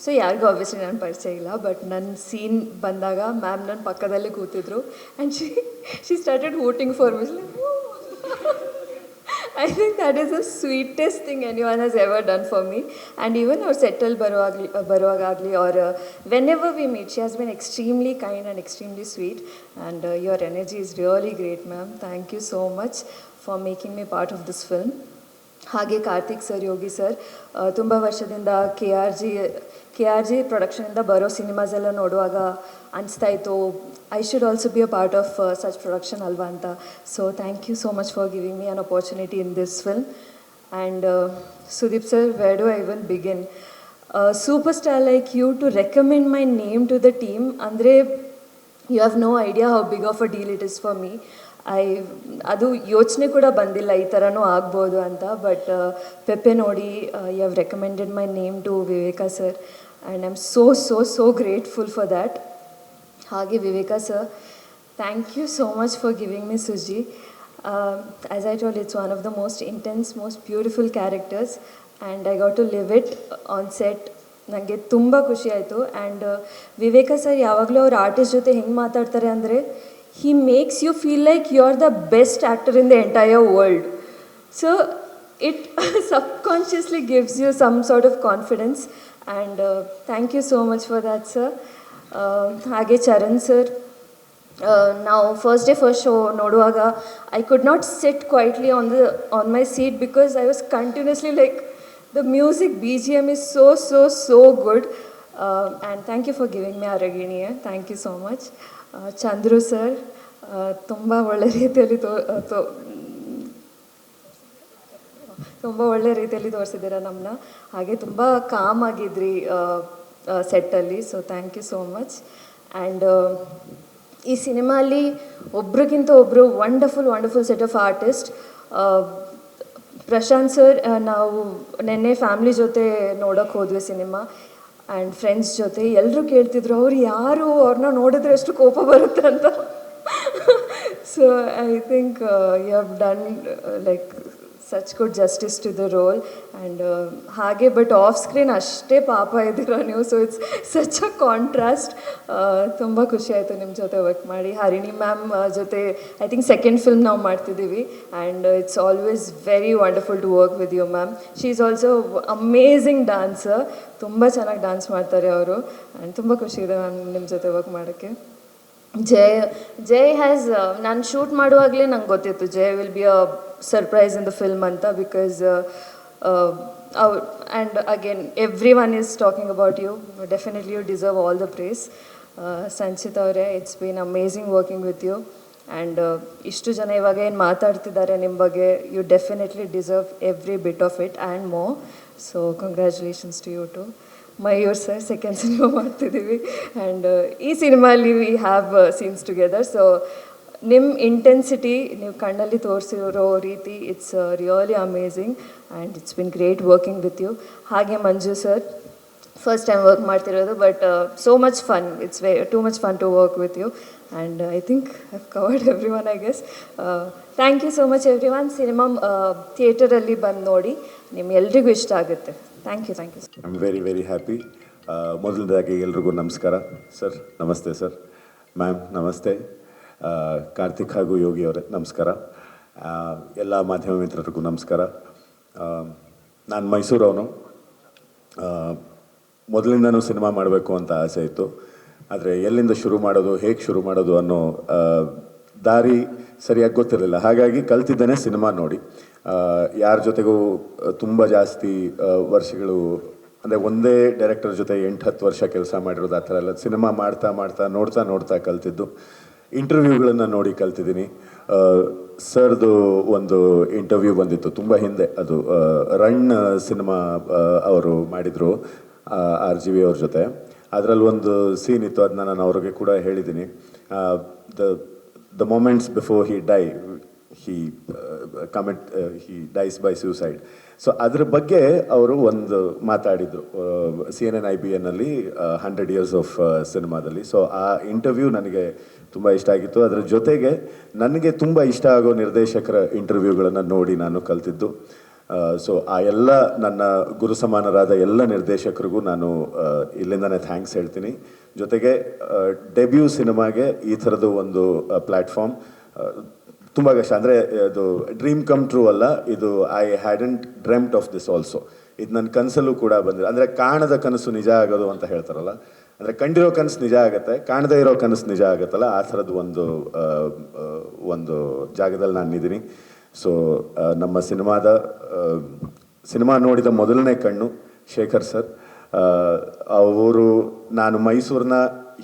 so ಯಾರಿಗೂ obviously ನನ್ನ ಪರಿಚಯ ಇಲ್ಲ, ಬಟ್ ನನ್ನ ಸೀನ್ ಬಂದಾಗ ಮ್ಯಾಮ್ ನನ್ನ ಪಕ್ಕದಲ್ಲೇ ಕೂತಿದ್ರು. And she started voting for me. I think that is the sweetest thing anyone has ever done for me. And even our settle baruagagli or whenever we meet, she has been extremely kind and extremely sweet. And your energy is really great, ma'am. Thank you so much for making me part of this film. ಹಾಗೆ Karthik sir, Yogi sir, ತುಂಬ ವರ್ಷದಿಂದ K R G ಪ್ರೊಡಕ್ಷನಿಂದ ಬರೋ cinemas ಎಲ್ಲ ನೋಡುವಾಗ ಅನಿಸ್ತಾ ಇತ್ತು, I should also be a part of such production ಅಲ್ವಾ ಅಂತ. So thank you so much for giving me an opportunity in this film. And Sudeep sir, where do I will begin? Superstar like you to recommend my name to the team ಅಂದರೆ you have no idea how big of a deal it is for me. ಅದು ಯೋಚನೆ ಕೂಡ ಬಂದಿಲ್ಲ ಈ ಥರನೂ ಆಗ್ಬೋದು ಅಂತ. But Pepe ನೋಡಿ you have recommended my name to Vivek sir, and I am so grateful for that. ಹಾಗೆ Vivek sir, thank you so much for giving me Suji. As I told, it's one of the most intense, most beautiful characters, and I got to live it on set. ನನಗೆ ತುಂಬ ಖುಷಿ ಆಯಿತು. And Viveka sir ಯಾವಾಗಲೂ ಅವ್ರ artist ಜೊತೆ ಹೆಂಗೆ ಮಾತಾಡ್ತಾರೆ ಅಂದರೆ, he makes you feel like you're the best actor in the entire world. So it subconsciously gives you some sort of confidence, and thank you so much for that sir. ಹಾಗೆ Charan sir, ನಾವು first day first show ನೋಡುವಾಗ I could not sit quietly on my seat because I was continuously like the music BGM is so good. And thank you for giving me Araginiye. Thank you so much. Chandru sir, ತುಂಬ ಒಳ್ಳೆ ರೀತಿಯಲ್ಲಿ ತೋರಿಸಿದ್ದೀರ ನಮ್ಮನ್ನ. ಹಾಗೆ ತುಂಬ calm ಆಗಿದ್ರಿ ಸೆಟ್ಟಲ್ಲಿ, so thank you so much. And ಈ ಸಿನಿಮಾಲಿ ಒಬ್ರಿಗಿಂತ ಒಬ್ಬರು wonderful set of artist. Prashant sir, ನಾವು ನೆನ್ನೆ ಫ್ಯಾಮ್ಲಿ ಜೊತೆ ನೋಡೋಕ್ಕೆ ಹೋದ್ವಿ ಸಿನಿಮಾ ಆ್ಯಂಡ್ ಫ್ರೆಂಡ್ಸ್ ಜೊತೆ. ಎಲ್ಲರೂ ಕೇಳ್ತಿದ್ರು ಅವ್ರು ಯಾರು, ಅವ್ರನ್ನ ನೋಡಿದ್ರೆ ಎಷ್ಟು ಕೋಪ ಬರುತ್ತೆ ಅಂತ. So I think you have done like such good justice to the role. And ಹಾಗೆ ಬಟ್ ಆಫ್ ಸ್ಕ್ರೀನ್ ಅಷ್ಟೇ ಪಾಪ ಇದ್ದೀರಾ ನೀವು, so it's such a contrast. ತುಂಬ ಖುಷಿ ಆಯಿತು ನಿಮ್ಮ ಜೊತೆ ವರ್ಕ್ ಮಾಡಿ. ಹರಿಣಿ ಮ್ಯಾಮ್ ಜೊತೆ ಐ ಥಿಂಕ್ ಸೆಕೆಂಡ್ ಫಿಲ್ಮ್ ನಾವು ಮಾಡ್ತಿದ್ದೀವಿ and it's always very wonderful to work with you ma'am. She is also amazing dancer, ತುಂಬ ಚೆನ್ನಾಗಿ ಡ್ಯಾನ್ಸ್ ಮಾಡ್ತಾರೆ ಅವರು. ಆ್ಯಂಡ್ ತುಂಬ ಖುಷಿ ಇದೆ ಮ್ಯಾಮ್ ನಿಮ್ಮ ಜೊತೆ ವರ್ಕ್ ಮಾಡೋಕ್ಕೆ. ಜೈ ಹ್ಯಾಸ್, ನಾನು ಶೂಟ್ ಮಾಡುವಾಗಲೇ ನಂಗೆ ಗೊತ್ತಿತ್ತು Jai will be a surprise in the film ಅಂತ, because and again everyone is talking about you. Definitely you deserve all the praise. Sanchit ಅವರೇ, it's been amazing working with you. And ಇಷ್ಟು ಜನ ಇವಾಗ ಏನು ಮಾತಾಡ್ತಿದ್ದಾರೆ ನಿಮ್ಮ ಬಗ್ಗೆ, you definitely deserve every bit of it and more. So congratulations to you too. Mayur sir, second cinema ಮಾಡ್ತಿದ್ದೀವಿ and ಈ ಸಿನಿಮಾಲಿ we have scenes together. So ನಿಮ್ಮ ಇಂಟೆನ್ಸಿಟಿ, ನೀವು ಕಣ್ಣಲ್ಲಿ ತೋರಿಸಿರೋ ರೀತಿ, it's really amazing and it's been great working with you. ಹಾಗೆ Manju sir, first time work ಮಾಡ್ತಿರೋದು, but so much fun, it's too much fun to work with you. And I think I have covered everyone, I guess. Thank you so much everyone. Cinema ಥಿಯೇಟರಲ್ಲಿ ಬಂದು ನೋಡಿ, ನಿಮ್ಗೆಲ್ರಿಗೂ ಇಷ್ಟ ಆಗುತ್ತೆ. Thank you. I am very happy. ಮೊದಲನೇದಾಗಿ ಎಲ್ರಿಗೂ ನಮಸ್ಕಾರ. Sir ನಮಸ್ತೆ, ಸರ್ ಮ್ಯಾಮ್ ನಮಸ್ತೆ, ಕಾರ್ತಿಕ್ ಹಾಗೂ ಯೋಗಿ ಅವರೇ ನಮಸ್ಕಾರ, ಎಲ್ಲ ಮಾಧ್ಯಮ ಮಿತ್ರರಿಗೂ ನಮಸ್ಕಾರ. ನಾನು ಮೈಸೂರವನು. ಮೊದಲಿಂದನೂ ಸಿನಿಮಾ ಮಾಡಬೇಕು ಅಂತ ಆಸೆ ಇತ್ತು, ಆದರೆ ಎಲ್ಲಿಂದ ಶುರು ಮಾಡೋದು, ಹೇಗೆ ಶುರು ಮಾಡೋದು ಅನ್ನೋ ದಾರಿ ಸರಿಯಾಗಿ ಗೊತ್ತಿರಲಿಲ್ಲ. ಹಾಗಾಗಿ ಕಲ್ತಿದ್ದೇನೆ ಸಿನಿಮಾ ನೋಡಿ. ಯಾರ ಜೊತೆಗೂ ತುಂಬ ಜಾಸ್ತಿ ವರ್ಷಗಳು, ಅಂದರೆ ಒಂದೇ ಡೈರೆಕ್ಟರ್ ಜೊತೆ 8-10 ವರ್ಷ ಕೆಲಸ ಮಾಡಿರೋದು ಆ ಥರ ಎಲ್ಲ. ಸಿನಿಮಾ ನೋಡ್ತಾ ಕಲ್ತಿದ್ದು. ಇಂಟರ್ವ್ಯೂಗಳನ್ನು ನೋಡಿ ಕಲ್ತಿದ್ದೀನಿ. ಸರ್ದು ಒಂದು ಇಂಟರ್ವ್ಯೂ ಬಂದಿತ್ತು ತುಂಬ ಹಿಂದೆ, ಅದು ರನ್ ಸಿನಿಮಾ ಅವರು ಮಾಡಿದರು RGV ಅವ್ರ ಜೊತೆ. ಅದರಲ್ಲಿ ಒಂದು ಸೀನ್ ಇತ್ತು, ಅದನ್ನ ನಾನು ಅವ್ರಿಗೆ ಕೂಡ ಹೇಳಿದ್ದೀನಿ. The moments before he dies by suicide. So ಅದ್ರ ಬಗ್ಗೆ ಅವರು ಒಂದು ಮಾತಾಡಿದರು CNN-IBNಲ್ಲಿ 100 years ಆಫ್ ಸಿನಿಮಾದಲ್ಲಿ. ಸೊ ಆ ಇಂಟರ್ವ್ಯೂ ನನಗೆ ತುಂಬ ಇಷ್ಟ ಆಗಿತ್ತು. ಅದರ ಜೊತೆಗೆ ನನಗೆ ತುಂಬ ಇಷ್ಟ ಆಗೋ ನಿರ್ದೇಶಕರ ಇಂಟರ್ವ್ಯೂಗಳನ್ನು ನೋಡಿ ನಾನು ಕಲ್ತಿದ್ದು. ಸೊ ಆ ಎಲ್ಲ ನನ್ನ ಗುರು ಸಮಾನರಾದ ಎಲ್ಲ ನಿರ್ದೇಶಕರಿಗೂ ನಾನು ಇಲ್ಲಿಂದನೇ ಥ್ಯಾಂಕ್ಸ್ ಹೇಳ್ತೀನಿ. ಜೊತೆಗೆ ಡೆಬ್ಯೂ ಸಿನಿಮಾಗೆ ಈ ಥರದ್ದು ಒಂದು ಪ್ಲ್ಯಾಟ್ಫಾರ್ಮ್ ತುಂಬ ಕಷ್ಟ. ಅಂದರೆ ಇದು ಡ್ರೀಮ್ ಕಮ್ ಟ್ರೂ ಅಲ್ಲ, ಇದು I hadn't dreamt of this also. ಇದು ನನ್ನ ಕನಸಲ್ಲೂ ಕೂಡ ಬಂದಿದೆ. ಅಂದರೆ ಕಾಣದ ಕನಸು ನಿಜ ಆಗೋದು ಅಂತ ಹೇಳ್ತಾರಲ್ಲ, ಅಂದರೆ ಕಂಡಿರೋ ಕನಸು ನಿಜ ಆಗುತ್ತೆ, ಕಾಣದೇ ಇರೋ ಕನಸು ನಿಜ ಆಗುತ್ತಲ್ಲ, ಆ ಥರದ್ದು ಒಂದು ಜಾಗದಲ್ಲಿ ನಾನಿದ್ದೀನಿ. ಸೊ ನಮ್ಮ ಸಿನಿಮಾ ನೋಡಿದ ಮೊದಲನೇ ಕಣ್ಣು ಶೇಖರ್ ಸರ್. ಅವರು, ನಾನು ಮೈಸೂರನ್ನ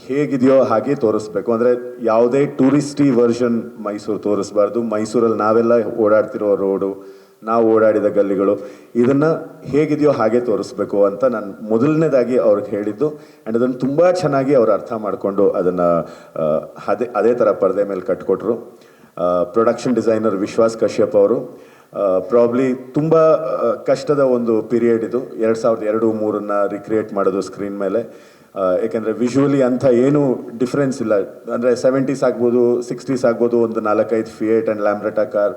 ಹೇಗಿದೆಯೋ ಹಾಗೆ ತೋರಿಸ್ಬೇಕು, ಅಂದರೆ ಯಾವುದೇ ಟೂರಿಸ್ಟಿ ವರ್ಷನ್ ಮೈಸೂರು ತೋರಿಸ್ಬಾರ್ದು. ಮೈಸೂರಲ್ಲಿ ನಾವೆಲ್ಲ ಓಡಾಡ್ತಿರೋ ರೋಡು, ನಾವು ಓಡಾಡಿದ ಗಲ್ಲಿಗಳು, ಇದನ್ನು ಹೇಗಿದೆಯೋ ಹಾಗೆ ತೋರಿಸ್ಬೇಕು ಅಂತ ನಾನು ಮೊದಲನೇದಾಗಿ ಅವ್ರಿಗೆ ಹೇಳಿದ್ದು. ಆ್ಯಂಡ್ ಅದನ್ನು ತುಂಬ ಚೆನ್ನಾಗಿ ಅವ್ರು ಅರ್ಥ ಮಾಡಿಕೊಂಡು ಅದನ್ನು ಅದೇ ಥರ ಪರದೆ ಮೇಲೆ ಕಟ್ಕೊಟ್ರು. ಪ್ರೊಡಕ್ಷನ್ ಡಿಸೈನರ್ ವಿಶ್ವಾಸ್ ಕಶ್ಯಪ್ ಅವರು, ಪ್ರಾಬ್ಲಿ ತುಂಬ ಕಷ್ಟದ ಒಂದು ಪೀರಿಯಡ್ ಇದು. 2002-03 ರಿಕ್ರಿಯೇಟ್ ಮಾಡೋದು ಸ್ಕ್ರೀನ್ ಮೇಲೆ. ಏಕೆಂದರೆ ವಿಜುವಲಿ ಅಂಥ ಏನೂ ಡಿಫ್ರೆನ್ಸ್ ಇಲ್ಲ. ಅಂದರೆ 70s ಆಗ್ಬೋದು, 60s ಆಗ್ಬೋದು, ಒಂದು 4-5 Fiat and Lambretta car,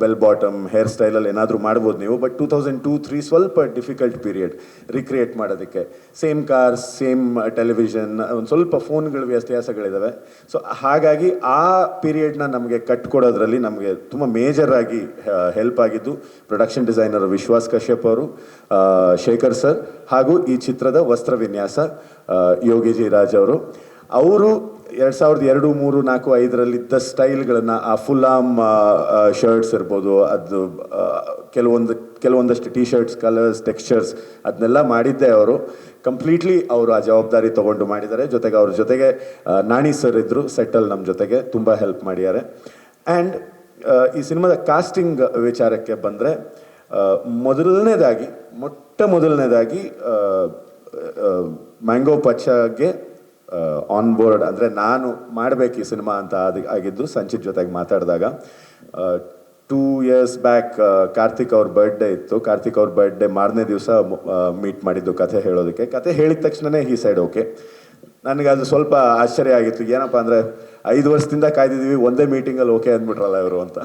bell bottom hair ಸ್ಟೈಲಲ್ಲಿ ಏನಾದರೂ ಮಾಡ್ಬೋದು ನೀವು. ಬಟ್ 2002-3 ಸ್ವಲ್ಪ ಡಿಫಿಕಲ್ಟ್ ಪೀರಿಯಡ್ ರಿಕ್ರಿಯೇಟ್ ಮಾಡೋದಕ್ಕೆ. ಸೇಮ್ ಕಾರ್ಸ್, ಸೇಮ್ ಟೆಲಿವಿಷನ್, ಒಂದು ಸ್ವಲ್ಪ ಫೋನ್ಗಳ ವ್ಯತ್ಯಾಸಗಳಿದ್ದಾವೆ. ಸೊ ಹಾಗಾಗಿ ಆ ಪೀರಿಯಡ್ನ ನಮಗೆ ಕಟ್ಕೊಡೋದ್ರಲ್ಲಿ ನಮಗೆ ತುಂಬ ಮೇಜರ್ ಆಗಿ ಹೆಲ್ಪ್ ಆಗಿದ್ದು ಪ್ರೊಡಕ್ಷನ್ ಡಿಸೈನರ್ ವಿಶ್ವಾಸ್ ಕಶ್ಯಪ್ ಅವರು, ಶೇಖರ್ ಸರ್, ಹಾಗೂ ಈ ಚಿತ್ರದ ವಸ್ತ್ರ ವಿನ್ಯಾಸ ಯೋಗಿ ಜಿ ರಾಜ್ ಅವರು. 2002, 3, 4, 5ರಲ್ಲಿದ್ದ ಸ್ಟೈಲ್ಗಳನ್ನು, ಆ ಫುಲ್ ಆರ್ಮ್ ಶರ್ಟ್ಸ್ ಇರ್ಬೋದು, ಅದು ಕೆಲವೊಂದಷ್ಟು ಟಿ ಶರ್ಟ್ಸ್ ಕಲರ್ಸ್, ಟೆಕ್ಸ್ಚರ್ಸ್, ಅದನ್ನೆಲ್ಲ ಮಾಡಿದ್ದೆ ಅವರು. ಕಂಪ್ಲೀಟ್ಲಿ ಅವರು ಆ ಜವಾಬ್ದಾರಿ ತೊಗೊಂಡು ಮಾಡಿದ್ದಾರೆ. ಜೊತೆಗೆ ಅವ್ರ ಜೊತೆಗೆ ನಾಣಿ ಸರ್ ಇದ್ದರು ಸೆಟ್ಟಲ್ಲಿ ನಮ್ಮ ಜೊತೆಗೆ, ತುಂಬ ಹೆಲ್ಪ್ ಮಾಡಿದ್ದಾರೆ. ಆ್ಯಂಡ್ ಈ ಸಿನಿಮಾದ ಕಾಸ್ಟಿಂಗ್ ವಿಚಾರಕ್ಕೆ ಬಂದರೆ, ಮೊಟ್ಟ ಮೊದಲನೇದಾಗಿ ಮ್ಯಾಂಗೋ ಪಚ್ಚಾಗೆ ಆನ್ ಬೋರ್ಡ್, ಅಂದರೆ ನಾನು ಮಾಡಬೇಕು ಈ ಸಿನಿಮಾ ಅಂತ ಆಗಿದ್ದು ಸಂಚಿತ್ ಜೊತೆಗೆ ಮಾತಾಡಿದಾಗ. 2 years ಬ್ಯಾಕ್ ಕಾರ್ತಿಕ್ ಅವ್ರ ಬರ್ಡೇ ಇತ್ತು. ಕಾರ್ತಿಕ್ ಅವ್ರ ಬರ್ಡೇ ಮಾರನೇ ದಿವಸ ಮೀಟ್ ಮಾಡಿದ್ದು ಕಥೆ ಹೇಳೋದಕ್ಕೆ. ಕಥೆ ಹೇಳಿದ ತಕ್ಷಣವೇ ಈ ಸೈಡ್ ಓಕೆ. ನನಗೆ ಅದು ಸ್ವಲ್ಪ ಆಶ್ಚರ್ಯ ಆಗಿತ್ತು. ಏನಪ್ಪ ಅಂದರೆ 5 ವರ್ಷದಿಂದ ಕಾಯ್ದಿದ್ದೀವಿ, ಒಂದೇ ಮೀಟಿಂಗಲ್ಲಿ ಓಕೆ ಅಂದ್ಬಿಟ್ರಲ್ಲ ಇವರು ಅಂತ.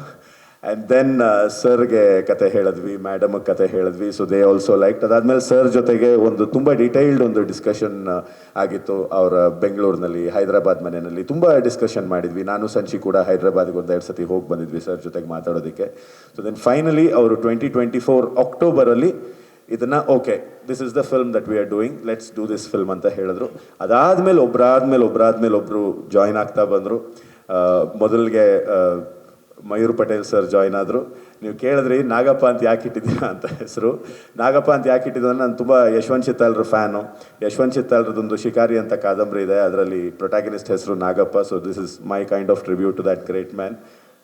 ಆ್ಯಂಡ್ ದೆನ್ ಸರ್ಗೆ ಕತೆ ಹೇಳಿದ್ವಿ, ಮೇಡಮ್ಗೆ ಕತೆ ಹೇಳಿದ್ವಿ. So they also like. ಅದಾದಮೇಲೆ ಸರ್ ಜೊತೆಗೆ ಒಂದು ತುಂಬ ಡಿಟೈಲ್ಡ್ ಒಂದು ಡಿಸ್ಕಷನ್ ಆಗಿತ್ತು. ಅವರ ಬೆಂಗಳೂರಿನಲ್ಲಿ, ಹೈದರಾಬಾದ್ ಮನೆಯಲ್ಲಿ ತುಂಬ ಡಿಸ್ಕಷನ್ ಮಾಡಿದ್ವಿ. ನಾನು ಸಂಚಿ ಕೂಡ ಹೈದರಾಬಾದ್ಗೆ 1-2 ಸತಿ ಹೋಗಿ ಬಂದಿದ್ವಿ ಸರ್ ಜೊತೆಗೆ ಮಾತಾಡೋದಕ್ಕೆ. ಸೊ ದೆನ್ ಫೈನಲಿ ಅವರು 2024 ಅಕ್ಟೋಬರಲ್ಲಿ ಇದನ್ನು okay, this is the film that we are doing, let's do this film ಅಂತ ಹೇಳಿದ್ರು. ಅದಾದಮೇಲೆ ಒಬ್ಬರಾದ್ಮೇಲೆ ಜಾಯ್ನ್ ಆಗ್ತಾ ಬಂದರು. ಮೊದಲಿಗೆ ಮಯೂರ್ ಪಟೇಲ್ ಸರ್ ಜಾಯ್ನ್ ಆದರು. ನೀವು ಕೇಳಿದ್ರಿ ನಾಗಪ್ಪ ಅಂತ ಯಾಕೆ ಇಟ್ಟಿದ್ದೀರಾ ಅಂತ ಹೆಸರು. ನಾಗಪ್ಪ ಅಂತ ಯಾಕೆ ಇಟ್ಟಿದ್ದು ಅಂದರೆ, ನಾನು ತುಂಬ ಯಶವಂತ್ ಚಿತ್ತಾಲ್ರ ಫ್ಯಾನು. ಯಶವಂತ್ ಚಿತ್ತಾಲ್ರದೊಂದು ಶಿಕಾರಿ ಅಂತ ಕಾದಂಬರಿ ಇದೆ, ಅದರಲ್ಲಿ ಪ್ರೊಟ್ಯಾಗನಿಸ್ಟ್ ಹೆಸರು Nagappa. So this is my kind of tribute to that great man.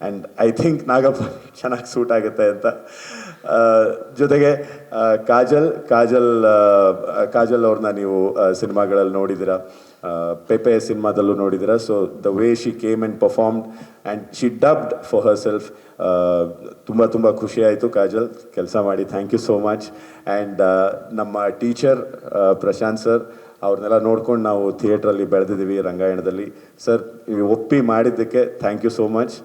And I think Nagappa ಚೆನ್ನಾಗಿ ಸೂಟ್ ಆಗುತ್ತೆ ಅಂತ. ಜೊತೆಗೆ ಕಾಜಲ್ ಅವ್ರನ್ನ ನೀವು ಸಿನಿಮಾಗಳಲ್ಲಿ ನೋಡಿದ್ದೀರಾ, ಪೆಪೆ ಸಿನಿಮಾದಲ್ಲೂ ನೋಡಿದ್ದೀರಾ. So the way she came and performed and she dubbed for herself. ತುಂಬ ಖುಷಿ ಆಯಿತು ಕಾಜಲ್ ಕೆಲಸ ಮಾಡಿ. Thank you so much. And ನಮ್ಮ ಟೀಚರ್ ಪ್ರಶಾಂತ್ ಸರ್, ಅವ್ರನ್ನೆಲ್ಲ ನೋಡ್ಕೊಂಡು ನಾವು ಥಿಯೇಟ್ರಲ್ಲಿ ಬೆಳೆದಿದ್ದೀವಿ ರಂಗಾಯಣದಲ್ಲಿ. ಸರ್ ನೀವು ಒಪ್ಪಿ ಮಾಡಿದ್ದಕ್ಕೆ thank you so much.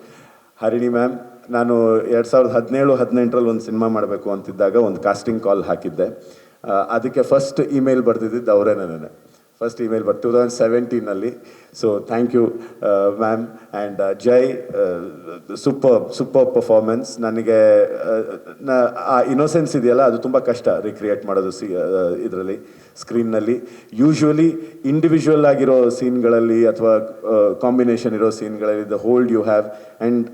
Harini ma'am, ನಾನು 2017-18ರಲ್ಲಿ ಒಂದು ಸಿನಿಮಾ ಮಾಡಬೇಕು ಅಂತಿದ್ದಾಗ ಒಂದು ಕಾಸ್ಟಿಂಗ್ ಕಾಲ್ ಹಾಕಿದ್ದೆ. ಅದಕ್ಕೆ ಫಸ್ಟ್ ಇಮೇಲ್ ಬರೆದಿದ್ದು ಅವರೇ ನನಗೆ. ಫಸ್ಟ್ ಇಮೇಲ್ 2017ನಲ್ಲಿ. So thank you ma'am. And Jai, super performance. ನನಗೆ ಆ ಇನೋಸೆನ್ಸ್ ಇದೆಯಲ್ಲ, ಅದು ತುಂಬ ಕಷ್ಟ ರಿಕ್ರಿಯೇಟ್ ಮಾಡೋದು ಇದರಲ್ಲಿ ಸ್ಕ್ರೀನ್ನಲ್ಲಿ. ಯೂಶ್ವಲಿ ಇಂಡಿವಿಜುವಲ್ ಆಗಿರೋ ಸೀನ್ಗಳಲ್ಲಿ ಅಥವಾ ಕಾಂಬಿನೇಷನ್ ಇರೋ ಸೀನ್ಗಳಲ್ಲಿ the hold you have, and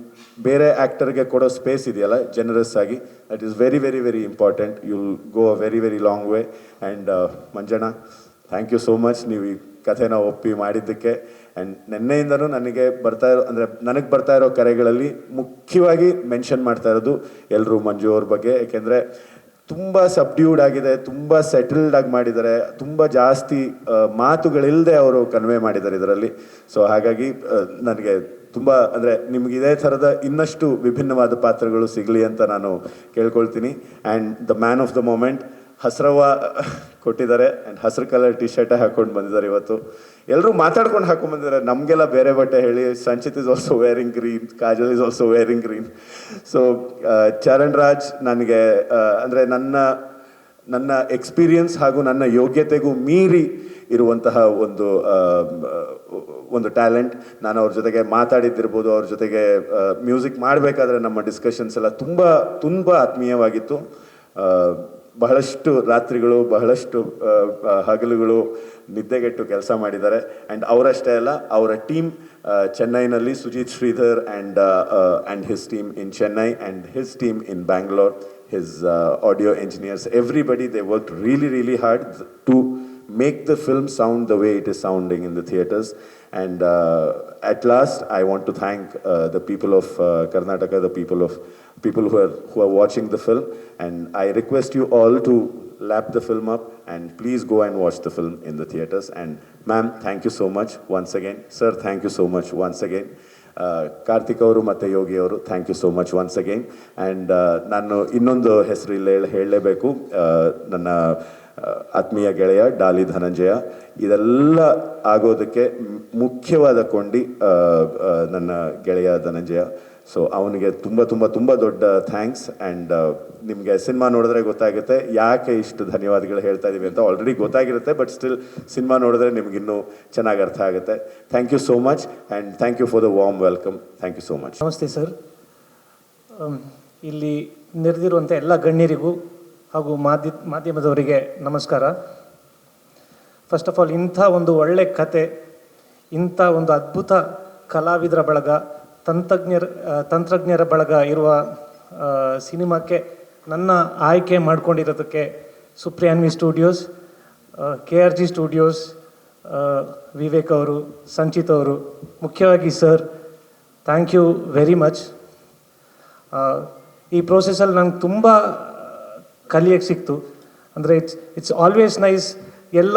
ಬೇರೆ ಆ್ಯಕ್ಟರ್ಗೆ ಕೊಡೋ ಸ್ಪೇಸ್ ಇದೆಯಲ್ಲ ಜನರಸ್ ಆಗಿ, that is very very very important. You will go a very very long way. And Manjanna, thank you so much ನೀವು ಈ ಕಥೆನ ಒಪ್ಪಿ ಮಾಡಿದ್ದಕ್ಕೆ. ಆ್ಯಂಡ್ ನಿನ್ನೆಯಿಂದನೂ ನನಗೆ ಬರ್ತಾ ಇರೋ ಕರೆಗಳಲ್ಲಿ ಮುಖ್ಯವಾಗಿ ಮೆನ್ಷನ್ ಮಾಡ್ತಾ ಇರೋದು ಎಲ್ಲರೂ ಮಂಜು ಅವ್ರ ಬಗ್ಗೆ. ಏಕೆಂದರೆ ತುಂಬ ಸಬ್ಡ್ಯೂಡ್ ಆಗಿದೆ, ತುಂಬ ಸೆಟಲ್ಡ್ ಆಗಿ ಮಾಡಿದ್ದಾರೆ, ತುಂಬ ಜಾಸ್ತಿ ಮಾತುಗಳಿಲ್ಲದೆ ಅವರು ಕನ್ವೆ ಮಾಡಿದ್ದಾರೆ ಇದರಲ್ಲಿ. ಸೊ ಹಾಗಾಗಿ ನನಗೆ ತುಂಬ ಅಂದರೆ ನಿಮ್ಗೆ ಇದೇ ಥರದ ಇನ್ನಷ್ಟು ವಿಭಿನ್ನವಾದ ಪಾತ್ರಗಳು ಸಿಗಲಿ ಅಂತ ನಾನು ಕೇಳ್ಕೊಳ್ತೀನಿ. And the man of the moment ಹಸ್ರವ್ವ ಕೊಟ್ಟಿದ್ದಾರೆ. ಆ್ಯಂಡ್ ಹಸ್ರು ಕಲರ್ ಟಿ ಶರ್ಟೇ ಹಾಕ್ಕೊಂಡು ಬಂದಿದ್ದಾರೆ ಇವತ್ತು. ಎಲ್ಲರೂ ಮಾತಾಡ್ಕೊಂಡು ಹಾಕೊಂಡು ಬಂದಿದ್ದಾರೆ, ನಮಗೆಲ್ಲ ಬೇರೆ ಬಟ್ಟೆ ಹೇಳಿ. Sanchit is also varying green, Kajal is also varying green. So Charan Raj ನನಗೆ ಅಂದರೆ ನನ್ನ ಎಕ್ಸ್ಪೀರಿಯನ್ಸ್ ಹಾಗೂ ನನ್ನ ಯೋಗ್ಯತೆಗೂ ಮೀರಿ ಇರುವಂತಹ ಒಂದು ಟ್ಯಾಲೆಂಟ್. ನಾನು ಅವ್ರ ಜೊತೆಗೆ ಮಾತಾಡಿದ್ದಿರ್ಬೋದು, ಅವ್ರ ಜೊತೆಗೆ ಮ್ಯೂಸಿಕ್ ಮಾಡಬೇಕಾದ್ರೆ ನಮ್ಮ ಡಿಸ್ಕಷನ್ಸ್ ಎಲ್ಲ ತುಂಬ ಆತ್ಮೀಯವಾಗಿತ್ತು. ಬಹಳಷ್ಟು ರಾತ್ರಿಗಳು, ಬಹಳಷ್ಟು ಹಗಲುಗಳು ನಿದ್ದೆಗೆಟ್ಟು ಕೆಲಸ ಮಾಡಿದ್ದಾರೆ. ಆ್ಯಂಡ್ ಅವರಷ್ಟೇ ಅಲ್ಲ, ಅವರ ಟೀಮ್ ಚೆನ್ನೈನಲ್ಲಿ, Sujith Sridhar and his team in Chennai and his team in Bangalore, his audio engineers, everybody, they worked really, really hard to make the film sound the way it is sounding in the theaters. And at last, I want to thank the people of Karnataka, the people who are watching the film. And I request you all to lap the film up and please go and watch the film in the theaters. And ma'am, thank you so much once again. Sir, thank you so much once again. Karthik ಅವರು ಮತ್ತು ಯೋಗಿ ಅವರು, thank you so much once again. And ನಾನು ಇನ್ನೊಂದು ಹೆಸರು ಹೇಳಲೇಬೇಕು. ನನ್ನ ಆತ್ಮೀಯ ಗೆಳೆಯ ಡಾಲಿ ಧನಂಜಯ. ಇದೆಲ್ಲ ಆಗೋದಕ್ಕೆ ಮುಖ್ಯವಾದ ಕೊಂಡಿ ನನ್ನ ಗೆಳೆಯ ಧನಂಜಯ. ಸೊ ಅವನಿಗೆ ತುಂಬ ತುಂಬ ತುಂಬ ದೊಡ್ಡ ಥ್ಯಾಂಕ್ಸ್. ಆ್ಯಂಡ್ ನಿಮಗೆ ಸಿನಿಮಾ ನೋಡಿದ್ರೆ ಗೊತ್ತಾಗುತ್ತೆ ಯಾಕೆ ಇಷ್ಟು ಧನ್ಯವಾದಗಳು ಹೇಳ್ತಾ ಇದ್ದೀವಿ ಅಂತ. ಆಲ್ರೆಡಿ ಗೊತ್ತಾಗಿರುತ್ತೆ, ಬಟ್ ಸ್ಟಿಲ್ ಸಿನಿಮಾ ನೋಡಿದ್ರೆ ನಿಮಗಿನ್ನೂ ಚೆನ್ನಾಗಿ ಅರ್ಥ ಆಗುತ್ತೆ. Thank you so much and thank you for the warm welcome. Thank you so much. ನಮಸ್ತೆ ಸರ್. ಇಲ್ಲಿ ನೆರೆದಿರುವಂಥ ಎಲ್ಲ ಗಣ್ಯರಿಗೂ ಹಾಗೂ ಮಾಧ್ಯಮದವರಿಗೆ ನಮಸ್ಕಾರ. ಫಸ್ಟ್ ಆಫ್ ಆಲ್, ಇಂಥ ಒಂದು ಒಳ್ಳೆ ಕತೆ, ಇಂಥ ಒಂದು ಅದ್ಭುತ ಕಲಾವಿದರ ಬಳಗ, ತಂತ್ರಜ್ಞರ ಬಳಗ ಇರುವ ಸಿನಿಮಾಕ್ಕೆ ನನ್ನ ಆಯ್ಕೆ ಮಾಡಿಕೊಂಡಿರೋದಕ್ಕೆ Supriyanvi studios, KRG studios, Vivek ಅವರು, ಸಂಚಿತ್ ಅವರು, ಮುಖ್ಯವಾಗಿ sir, thank you very much. ಈ ಪ್ರೋಸೆಸ್ಸಲ್ಲಿ ನಂಗೆ ತುಂಬ ಕಲಿಯೋಕ್ಕೆ ಸಿಕ್ತು. ಅಂದರೆ ಇಟ್ಸ್ ಆಲ್ವೇಸ್ ನೈಸ್. ಎಲ್ಲ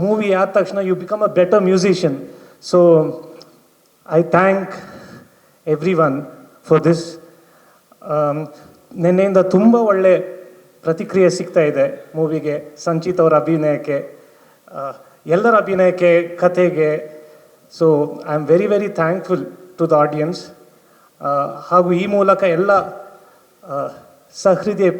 ಮೂವಿ ಆದ ತಕ್ಷಣ you become a better musician. So I thank everyone for this. ನಿನ್ನೆಯಿಂದ ತುಂಬ ಒಳ್ಳೆ ಪ್ರತಿಕ್ರಿಯೆ ಸಿಗ್ತಾ ಇದೆ ಮೂವಿಗೆ, ಸಂಚಿತ್ ಅವರ ಅಭಿನಯಕ್ಕೆ, ಎಲ್ಲರ ಅಭಿನಯಕ್ಕೆ, ಕಥೆಗೆ. So I am very very thankful to the audience. ಹಾಗೂ ಈ ಮೂಲಕ ಎಲ್ಲ ಸಹೃದಯ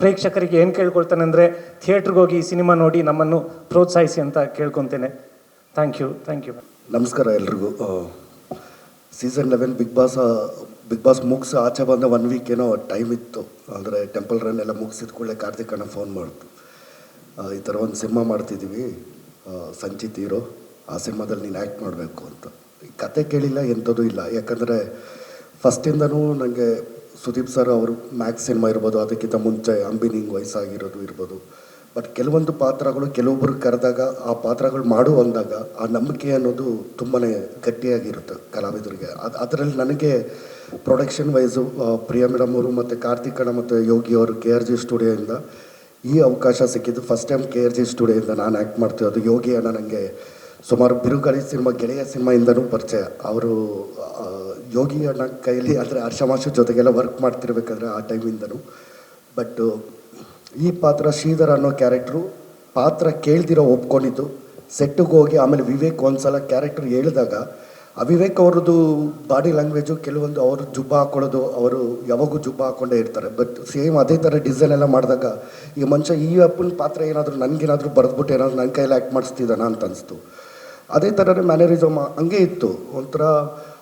ಪ್ರೇಕ್ಷಕರಿಗೆ ಏನು ಕೇಳ್ಕೊಳ್ತಾನೆ ಅಂದರೆ, ಥಿಯೇಟ್ರಿಗೆ ಹೋಗಿ ಈ ಸಿನಿಮಾ ನೋಡಿ ನಮ್ಮನ್ನು ಪ್ರೋತ್ಸಾಹಿಸಿ ಅಂತ ಕೇಳ್ಕೊತೇನೆ. Thank you. ನಮಸ್ಕಾರ ಎಲ್ರಿಗೂ. ಸೀಸನ್ 11 ಬಿಗ್ ಬಾಸ್ ಮುಗಿಸಿ ಆಚೆ ಬಂದ 1 ವೀಕ್ ಏನೋ ಟೈಮ್ ಇತ್ತು. ಅಂದರೆ ಟೆಂಪಲ್ ರನ್ ಎಲ್ಲ ಮುಗಿಸಿದ ಕೂಡಲೇ ಕಾರ್ತಿಕ್ ಅಣ್ಣ ಫೋನ್ ಮಾಡಿತು, ಈ ಥರ ಒಂದು ಸಿನಿಮಾ ಮಾಡ್ತಿದ್ದೀವಿ, ಸಂಚಿತ್ ಹೀರೋ, ಆ ಸಿನಿಮಾದಲ್ಲಿ ನೀನು ಆ್ಯಕ್ಟ್ ಮಾಡಬೇಕು ಅಂತ. ಈ ಕತೆ ಕೇಳಿಲ್ಲ, ಎಂಥದ್ದು ಇಲ್ಲ. ಯಾಕಂದರೆ ಫಸ್ಟಿಂದನೂ ನನಗೆ ಸುದೀಪ್ ಸರ್ ಅವರು ಮ್ಯಾಕ್ಸ್ ಸಿನಿಮಾ ಇರ್ಬೋದು, ಅದಕ್ಕಿಂತ ಮುಂಚೆ ಅಂಬಿನಿಂಗ್ ವಯಸ್ಸಾಗಿರೋದು ಇರ್ಬೋದು, ಬಟ್ ಕೆಲವೊಂದು ಪಾತ್ರಗಳು ಕೆಲವೊಬ್ಬರು ಕರೆದಾಗ ಆ ಪಾತ್ರಗಳು ಮಾಡು ಅಂದಾಗ ಆ ನಂಬಿಕೆ ಅನ್ನೋದು ತುಂಬಾ ಗಟ್ಟಿಯಾಗಿರುತ್ತೆ ಕಲಾವಿದರಿಗೆ. ಅದರಲ್ಲಿ ನನಗೆ ಪ್ರೊಡಕ್ಷನ್ ವೈಸು ಪ್ರಿಯಾ ಮೇಡಮ್ ಅವರು ಮತ್ತು ಕಾರ್ತಿಕ್ ಅಣ್ಣ ಮತ್ತು ಯೋಗಿ ಅವರು KRG ಸ್ಟುಡಿಯೋಯಿಂದ ಈ ಅವಕಾಶ ಸಿಕ್ಕಿದ್ದು. ಫಸ್ಟ್ ಟೈಮ್ KRG ಸ್ಟುಡಿಯೋಯಿಂದ ನಾನು ಆ್ಯಕ್ಟ್ ಮಾಡ್ತಿರೋದು. ಯೋಗಿ ಅಣ್ಣ ನನಗೆ ಸುಮಾರು ಬಿರುಗಾಳಿ ಸಿನಿಮಾ, ಗೆಳೆಯ ಸಿನಿಮಾಯಿಂದನೂ ಪರಿಚಯ. ಅವರು ಯೋಗಿ ಅಣ್ಣ ಕೈಯಲ್ಲಿ ಅಂದರೆ ಹರ್ಷಮಾಶು ಜೊತೆಗೆಲ್ಲ ವರ್ಕ್ ಮಾಡ್ತಿರ್ಬೇಕಾದ್ರೆ ಆ ಟೈಮಿಂದನೂ. ಬಟ್ ಈ ಪಾತ್ರ ಶ್ರೀಧರ್ ಅನ್ನೋ ಕ್ಯಾರೆಕ್ಟ್ರು ಪಾತ್ರ ಕೇಳ್ದಿರೋ ಒಪ್ಕೊಂಡಿದ್ದು. ಸೆಟ್ಟಿಗೆ ಹೋಗಿ ಆಮೇಲೆ ವಿವೇಕ್ ಒಂದ್ಸಲ ಕ್ಯಾರೆಕ್ಟರ್ ಹೇಳಿದಾಗ ವಿವೇಕ್ ಅವ್ರದ್ದು ಬಾಡಿ ಲ್ಯಾಂಗ್ವೇಜು ಕೆಲವೊಂದು ಅವರು ಜುಬ್ಬ ಹಾಕೊಳ್ಳೋದು, ಅವರು ಯಾವಾಗೂ ಜುಬ್ಬ ಹಾಕ್ಕೊಂಡೇ ಇರ್ತಾರೆ. ಬಟ್ ಸೇಮ್ ಅದೇ ಥರ ಡಿಸೈನ್ ಎಲ್ಲ ಮಾಡಿದಾಗ ಈ ಮನುಷ್ಯ ಈ ಅಪ್ಪನ ಪಾತ್ರ ಏನಾದರೂ ನನಗೇನಾದರೂ ಬರೆದ್ಬಿಟ್ಟು ಏನಾದರೂ ನನ್ನ ಕೈಯಲ್ಲಿ ಆ್ಯಕ್ಟ್ ಮಾಡಿಸ್ತಿದ್ದಾನ ಅಂತ ಅನಿಸ್ತು. ಅದೇ ಥರನೇ ಮ್ಯಾನರಿಸಮ್ ಹಂಗೆ ಇತ್ತು, ಒಂಥರ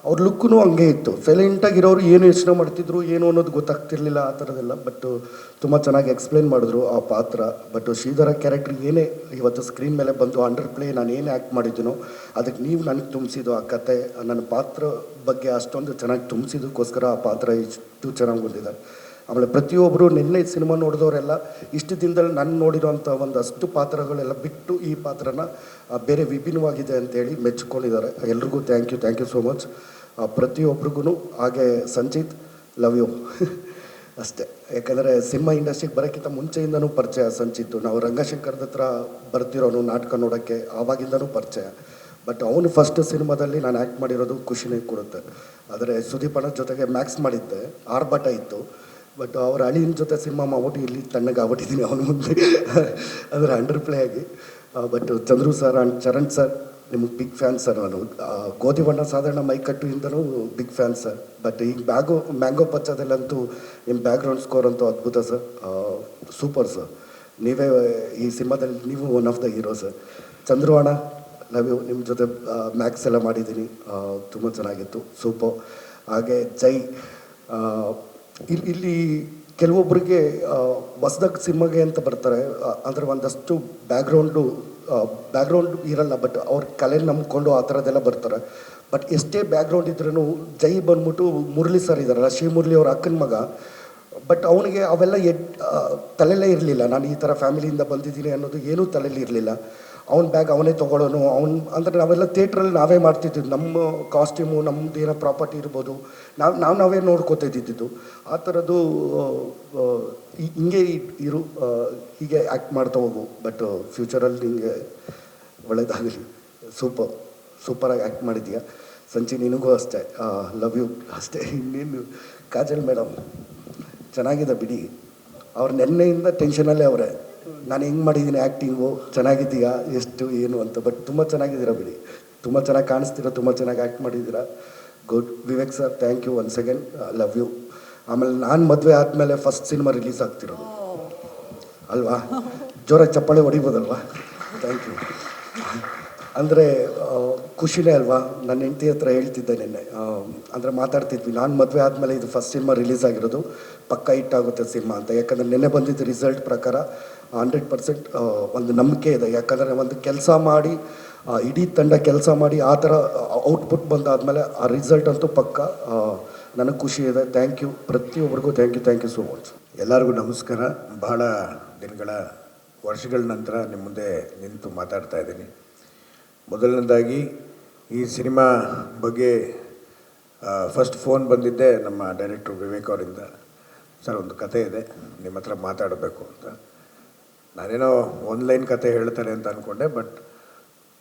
ಅವ್ರ ಲುಕ್ಕೂ ಹಂಗೆ ಇತ್ತು. ಸೈಲೆಂಟಾಗಿರೋರು ಏನು ಯೋಚನೆ ಮಾಡ್ತಿದ್ರು ಏನು ಅನ್ನೋದು ಗೊತ್ತಾಗ್ತಿರ್ಲಿಲ್ಲ ಆ ಥರದ್ದೆಲ್ಲ. ಬಟ್ ತುಂಬ ಚೆನ್ನಾಗಿ ಎಕ್ಸ್ಪ್ಲೇನ್ ಮಾಡಿದ್ರು ಆ ಪಾತ್ರ. ಬಟ್ ಶ್ರೀಧರ ಕ್ಯಾರೆಕ್ಟ್ರ್ ಏನೇ ಇವತ್ತು ಸ್ಕ್ರೀನ್ ಮೇಲೆ ಬಂದು ಅಂಡರ್ ಪ್ಲೇ ನಾನು ಏನೇ ಆ್ಯಕ್ಟ್ ಮಾಡಿದ್ದೀನೋ ಅದಕ್ಕೆ ನೀವು ನನಗೆ ತುಂಬಿಸಿದ್ದು ಆ ಕತೆ, ನನ್ನ ಪಾತ್ರ ಬಗ್ಗೆ ಅಷ್ಟೊಂದು ಚೆನ್ನಾಗಿ ತುಂಬಿಸಿದ್ದಕ್ಕೋಸ್ಕರ ಆ ಪಾತ್ರ ಇಷ್ಟು ಚೆನ್ನಾಗಿ ಬಂದಿದೆ. ಆಮೇಲೆ ಪ್ರತಿಯೊಬ್ಬರು ನಿನ್ನೆ ಸಿನಿಮಾ ನೋಡಿದವರೆಲ್ಲ ಇಷ್ಟು ದಿನದಲ್ಲಿ ನಾನು ನೋಡಿರೋಂಥ ಒಂದಷ್ಟು ಪಾತ್ರಗಳೆಲ್ಲ ಬಿಟ್ಟು ಈ ಪಾತ್ರನ ಬೇರೆ ವಿಭಿನ್ನವಾಗಿದೆ ಅಂತೇಳಿ ಮೆಚ್ಕೊಂಡಿದ್ದಾರೆ. ಎಲ್ರಿಗೂ ಥ್ಯಾಂಕ್ ಯು ಸೋ ಮಚ್. ಪ್ರತಿಯೊಬ್ರಿಗೂ. ಹಾಗೆ ಸಂಚಿತ್, ಲವ್ ಯು ಅಷ್ಟೇ. ಯಾಕಂದರೆ ಸಿನಿಮಾ ಇಂಡಸ್ಟ್ರಿಗೆ ಬರೋಕ್ಕಿಂತ ಮುಂಚೆಯಿಂದನೂ ಪರಿಚಯ ಸಂಚಿತ್ತು. ನಾವು ರಂಗಶಂಕರದ ಹತ್ರ ಬರ್ತಿರೋನು ನಾಟಕ ನೋಡೋಕ್ಕೆ, ಆವಾಗಿಂದನೂ ಪರಿಚಯ. ಬಟ್ ಅವನು ಫಸ್ಟ್ ಸಿನಿಮಾದಲ್ಲಿ ನಾನು ಆ್ಯಕ್ಟ್ ಮಾಡಿರೋದು ಖುಷಿನೇ ಕೊಡುತ್ತೆ. ಆದರೆ ಸುದೀಪ್ ಅಣ್ಣ ಜೊತೆಗೆ ಮ್ಯಾಕ್ಸ್ ಮಾಡಿದ್ದೆ, ಆರ್ಭಟ ಇತ್ತು. ಬಟ್ ಅವ್ರ ಅಳಿಯನ ಜೊತೆ ಸಿನಿಮಾ ಮಾಡ್ಬಿಟ್ಟು ಇಲ್ಲಿ ತಣ್ಣಗೆ ಆಗ್ಬಿಟ್ಟಿದ್ದೀನಿ ಅವನ ಮುಂದೆ ಅಂದರೆ ಅಂಡರ್ ಪ್ಲೇ ಆಗಿ. But Chandru sir and Charan sir, ನಿಮಗೆ ಬಿಗ್ ಫ್ಯಾನ್ ಸರ್. ನಾನು ಗೋಧಿ ಬಣ್ಣ ಸಾಧಾರಣ ಮೈಕಟ್ಟುಯಿಂದನೂ ಬಿಗ್ ಫ್ಯಾನ್ ಸರ್. ಬಟ್ ಈಗ ಮ್ಯಾಂಗೋ ಪಚ್ಚದಲ್ಲಂತೂ ನಿಮ್ಮ ಬ್ಯಾಕ್ಗ್ರೌಂಡ್ ಸ್ಕೋರ್ ಅಂತೂ ಅದ್ಭುತ ಸರ್, ಸೂಪರ್ ಸರ್. ನೀವೇ ಈ ಸಿನಿಮಾದಲ್ಲಿ ನೀವು one of the hero sir. Chandru ಅಣ್ಣ, ಲವ್ ಯು. ನಿಮ್ಮ ಜೊತೆ ಮ್ಯಾಕ್ಸ್ ಎಲ್ಲ ಮಾಡಿದ್ದೀನಿ, ತುಂಬ ಚೆನ್ನಾಗಿತ್ತು, ಸೂಪರ್. ಹಾಗೆ ಜೈ, ಇಲ್ಲಿ ಕೆಲವೊಬ್ಬರಿಗೆ ಹೊಸ್ದಾಗಿ ಸಿನಿಮಾಗೆ ಅಂತ ಬರ್ತಾರೆ, ಅಂದರೆ ಒಂದಷ್ಟು ಬ್ಯಾಕ್ಗ್ರೌಂಡ್ ಇರಲ್ಲ, ಬಟ್ ಅವ್ರ ಕಲೆ ನಂಬ್ಕೊಂಡು ಆ ಥರದ್ದೆಲ್ಲ ಬರ್ತಾರೆ. ಬಟ್ ಎಷ್ಟೇ ಬ್ಯಾಕ್ಗ್ರೌಂಡ್ ಇದ್ರೂ ಜೈ ಬಂದ್ಬಿಟ್ಟು ಮುರಳಿ ಸರ್ ಇದ್ದಾರಲ್ಲ, ಶ್ರೀ ಮುರಳಿ ಅವ್ರ ಅಕ್ಕನ ಮಗ. ಬಟ್ ಅವನಿಗೆ ಅವೆಲ್ಲ ತಲೆಯಲ್ಲೇ ಇರಲಿಲ್ಲ. ನಾನು ಈ ಥರ ಫ್ಯಾಮಿಲಿಯಿಂದ ಬಂದಿದ್ದೀನಿ ಅನ್ನೋದು ಏನೂ ತಲೆಯಲ್ಲಿ ಇರಲಿಲ್ಲ. ಅವ್ನ ಬ್ಯಾಗ್ ಅವನೇ ತೊಗೊಳ್ಳೋನು. ಅಂದರೆ ನಾವೆಲ್ಲ ಥಿಯೇಟ್ರಲ್ಲಿ ನಾವೇ ಮಾಡ್ತಿದ್ದಿದ್ದು, ನಮ್ಮ ಕಾಸ್ಟ್ಯೂಮು ನಮ್ಮದು ಏನೋ ಪ್ರಾಪರ್ಟಿ ಇರ್ಬೋದು, ನಾವೇ ನೋಡ್ಕೋತಿದ್ದಿದ್ದು. ಆ ಥರದ್ದು ಹಿಂಗೆ ಇರು, ಹೀಗೆ ಆ್ಯಕ್ಟ್ ಮಾಡ್ತಾ ಹೋಗು. ಬಟ್ ಫ್ಯೂಚರಲ್ಲಿ ನಿಮಗೆ ಒಳ್ಳೇದಾಗಲಿ. ಸೂಪರಾಗಿ ಆ್ಯಕ್ಟ್ ಮಾಡಿದ್ದೀಯಾ ಸಂಚಿ. ನಿನಗೂ ಅಷ್ಟೇ, ಲವ್ ಯು ಅಷ್ಟೇ. ಇನ್ನೇನು ಕಾಜಲ್ ಮೇಡಮ್ ಚೆನ್ನಾಗಿದೆ ಬಿಡಿ. ಅವ್ರು ನೆನ್ನೆಯಿಂದ ಟೆನ್ಷನಲ್ಲೇ ಅವರೇ. ನಾನು ಹೆಂಗೆ ಮಾಡಿದ್ದೀನಿ ಆ್ಯಕ್ಟಿಂಗು ಚೆನ್ನಾಗಿದ್ದೀಯಾ ಎಷ್ಟು ಏನು ಅಂತ, ಬಟ್ ತುಂಬ ಚೆನ್ನಾಗಿದ್ದೀರಾ ಬಿಡಿ, ತುಂಬ ಚೆನ್ನಾಗಿ ಕಾಣಿಸ್ತೀರಾ, ತುಂಬ ಚೆನ್ನಾಗಿ ಆ್ಯಕ್ಟ್ ಮಾಡಿದ್ದೀರಾ. Good. Vivek sir, thank you once again, love you. ಆಮೇಲೆ ನಾನು ಮದುವೆ ಆದಮೇಲೆ ಫಸ್ಟ್ ಸಿನಿಮಾ ರಿಲೀಸ್ ಆಗ್ತಿರೋದು ಅಲ್ವಾ, ಜೋರಾಗಿ ಚಪ್ಪಾಳೆ ಹೊಡಿಬೋದಲ್ವಾ? Thank you. ಅಂದರೆ ಖುಷಿನೇ ಅಲ್ವಾ. ನನ್ನ ಹೆಂಡತಿ ಹತ್ರ ಹೇಳ್ತಿದ್ದೆ ನಿನ್ನೆ, ಅಂದರೆ ಮಾತಾಡ್ತಿದ್ವಿ, ನಾನು ಮದುವೆ ಆದಮೇಲೆ ಇದು ಫಸ್ಟ್ ಸಿನಿಮಾ ರಿಲೀಸ್ ಆಗಿರೋದು, ಪಕ್ಕ ಹಿಟ್ಟಾಗುತ್ತೆ ಸಿನಿಮಾ ಅಂತ. ಯಾಕಂದರೆ ನಿನ್ನೆ ಬಂದಿದ್ದ ರಿಸಲ್ಟ್ ಪ್ರಕಾರ 100% ಒಂದು ನಂಬಿಕೆ ಇದೆ. ಯಾಕಂದರೆ ಒಂದು ಕೆಲಸ ಮಾಡಿ, ಇಡೀ ತಂಡ ಕೆಲಸ ಮಾಡಿ ಆ ಥರ ಔಟ್ಪುಟ್ ಬಂದಾದಮೇಲೆ ಆ ರಿಸಲ್ಟ್ ಅಂತೂ ಪಕ್ಕ. ನನಗೆ ಖುಷಿ ಇದೆ. ಥ್ಯಾಂಕ್ ಯು ಪ್ರತಿಯೊಬ್ಬರಿಗೂ, ಥ್ಯಾಂಕ್ ಯು ಸೋ ಮಚ್. ಎಲ್ಲರಿಗೂ ನಮಸ್ಕಾರ. ಬಹಳ ದಿನಗಳ ವರ್ಷಗಳ ನಂತರ ನಿಮ್ಮ ಮುಂದೆ ನಿಂತು ಮಾತಾಡ್ತಾ ಇದ್ದೀನಿ. ಮೊದಲನೇದಾಗಿ ಈ ಸಿನಿಮಾ ಬಗ್ಗೆ ಫಸ್ಟ್ ಫೋನ್ ಬಂದಿದ್ದೆ ನಮ್ಮ ಡೈರೆಕ್ಟ್ರು ವಿವೇಕ್ ಅವರಿಂದ. ಸರ್, ಒಂದು ಕತೆ ಇದೆ, ನಿಮ್ಮ ಹತ್ರ ಮಾತಾಡಬೇಕು ಅಂತ. ನಾನೇನೋ ಆನ್ಲೈನ್ ಕತೆ ಹೇಳ್ತಾರೆ ಅಂತ ಅಂದ್ಕೊಂಡೆ, ಬಟ್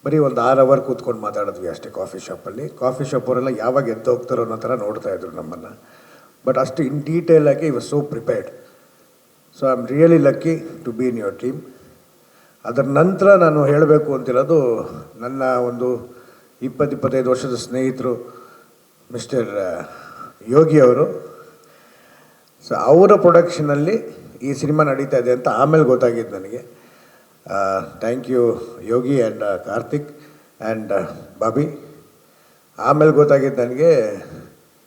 ಬರೀ ಒಂದು 6 ಅವರ್ ಕೂತ್ಕೊಂಡು ಮಾತಾಡಿದ್ವಿ ಅಷ್ಟೇ ಕಾಫಿ ಶಾಪಲ್ಲಿ. ಕಾಫಿ ಶಾಪವರೆಲ್ಲ ಯಾವಾಗ ಎದ್ದು ಹೋಗ್ತಾರೋ ಅನ್ನೋ ಥರ ನೋಡ್ತಾ ಇದ್ರು ನಮ್ಮನ್ನು. ಬಟ್ ಅಷ್ಟು ಇನ್ ಡೀಟೇಲಾಗಿ I was so prepared. So I am really lucky to be in your team. ಅದರ ನಂತರ ನಾನು ಹೇಳಬೇಕು ಅಂತಿರೋದು, ನನ್ನ ಒಂದು 20-25 ವರ್ಷದ ಸ್ನೇಹಿತರು ಮಿಸ್ಟರ್ ಯೋಗಿ ಅವರು. ಸೊ ಅವರ ಪ್ರೊಡಕ್ಷನಲ್ಲಿ ಈ ಸಿನಿಮಾ ನಡೀತಾ ಇದೆ ಅಂತ ಆಮೇಲೆ ಗೊತ್ತಾಗಿದ್ದು ನನಗೆ. Thank you Yogi and Karthik and Bobby. ಆಮೇಲೆ ಗೊತ್ತಾಗಿದ್ದು ನನಗೆ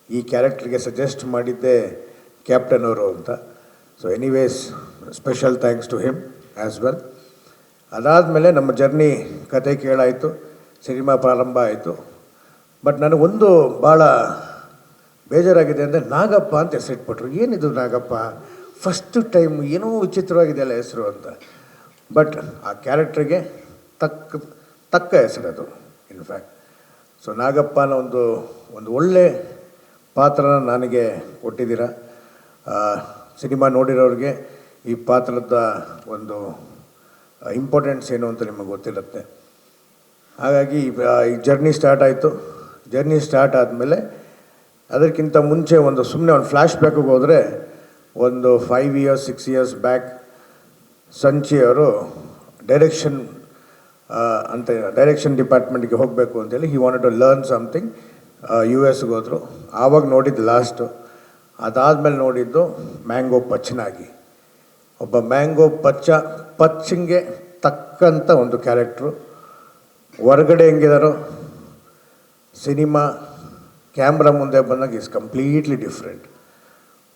ಈ ಕ್ಯಾರೆಕ್ಟ್ರಿಗೆ ಸಜೆಸ್ಟ್ ಮಾಡಿದ್ದೆ ಕ್ಯಾಪ್ಟನ್ ಅವರು ಅಂತ. So anyways, special thanks to him as well. ಅದಾದಮೇಲೆ ನಮ್ಮ ಜರ್ನಿ ಕತೆ ಕೇಳಾಯಿತು, ಸಿನಿಮಾ ಪ್ರಾರಂಭ ಆಯಿತು. ಬಟ್ ನನಗೊಂದು ಭಾಳ ಬೇಜಾರಾಗಿದೆ ಅಂದರೆ, ನಾಗಪ್ಪ ಅಂತ ಹೆಸರಿಟ್ಬಿಟ್ರು. ಏನಿದು ನಾಗಪ್ಪ, ಫಸ್ಟ್ ಟೈಮ್ ಏನೋ ವಿಚಿತ್ರವಾಗಿದೆಯಲ್ಲ ಹೆಸರು ಅಂತ. ಬಟ್ ಆ ಕ್ಯಾರೆಕ್ಟ್ರಿಗೆ ತಕ್ಕ ಹೆಸರದು ಇನ್ಫ್ಯಾಕ್ಟ್. ಸೊ ನಾಗಪ್ಪನ ಒಂದು ಒಳ್ಳೆ ಪಾತ್ರನ ನನಗೆ ಕೊಟ್ಟಿದ್ದೀರ. ಸಿನಿಮಾ ನೋಡಿರೋರಿಗೆ ಈ ಪಾತ್ರದ ಒಂದು ಇಂಪಾರ್ಟೆನ್ಸ್ ಏನು ಅಂತ ನಿಮಗೆ ಗೊತ್ತಿರುತ್ತೆ. ಹಾಗಾಗಿ ಈ ಜರ್ನಿ ಸ್ಟಾರ್ಟ್ ಆಯಿತು. ಜರ್ನಿ ಸ್ಟಾರ್ಟ್ ಆದಮೇಲೆ ಅದಕ್ಕಿಂತ ಮುಂಚೆ ಸುಮ್ಮನೆ ಒಂದು ಫ್ಲ್ಯಾಶ್ ಬ್ಯಾಕಿಗೆ ಹೋದರೆ, ಒಂದು 5 ಇಯರ್ಸ್ 6 ಇಯರ್ಸ್ ಬ್ಯಾಕ್ ಸಂಚಿ ಅವರು ಡೈರೆಕ್ಷನ್ ಡಿಪಾರ್ಟ್ಮೆಂಟ್ಗೆ ಹೋಗಬೇಕು ಅಂತೇಳಿ he wanted to learn something. US ಹೋದರು. ಆವಾಗ ನೋಡಿದ್ದು ಲಾಸ್ಟು. ಅದಾದಮೇಲೆ ನೋಡಿದ್ದು ಮ್ಯಾಂಗೋ ಪಚ್ಚನಾಗಿ. ಒಬ್ಬ ಮ್ಯಾಂಗೋ ಪಚ್ಚಂಗೆ ತಕ್ಕಂಥ ಒಂದು ಕ್ಯಾರೆಕ್ಟ್ರು. ಹೊರಗಡೆ ಹೆಂಗಿದಾರೋ, ಸಿನಿಮಾ ಕ್ಯಾಮ್ರಾ ಮುಂದೆ ಬಂದಾಗ is completely different.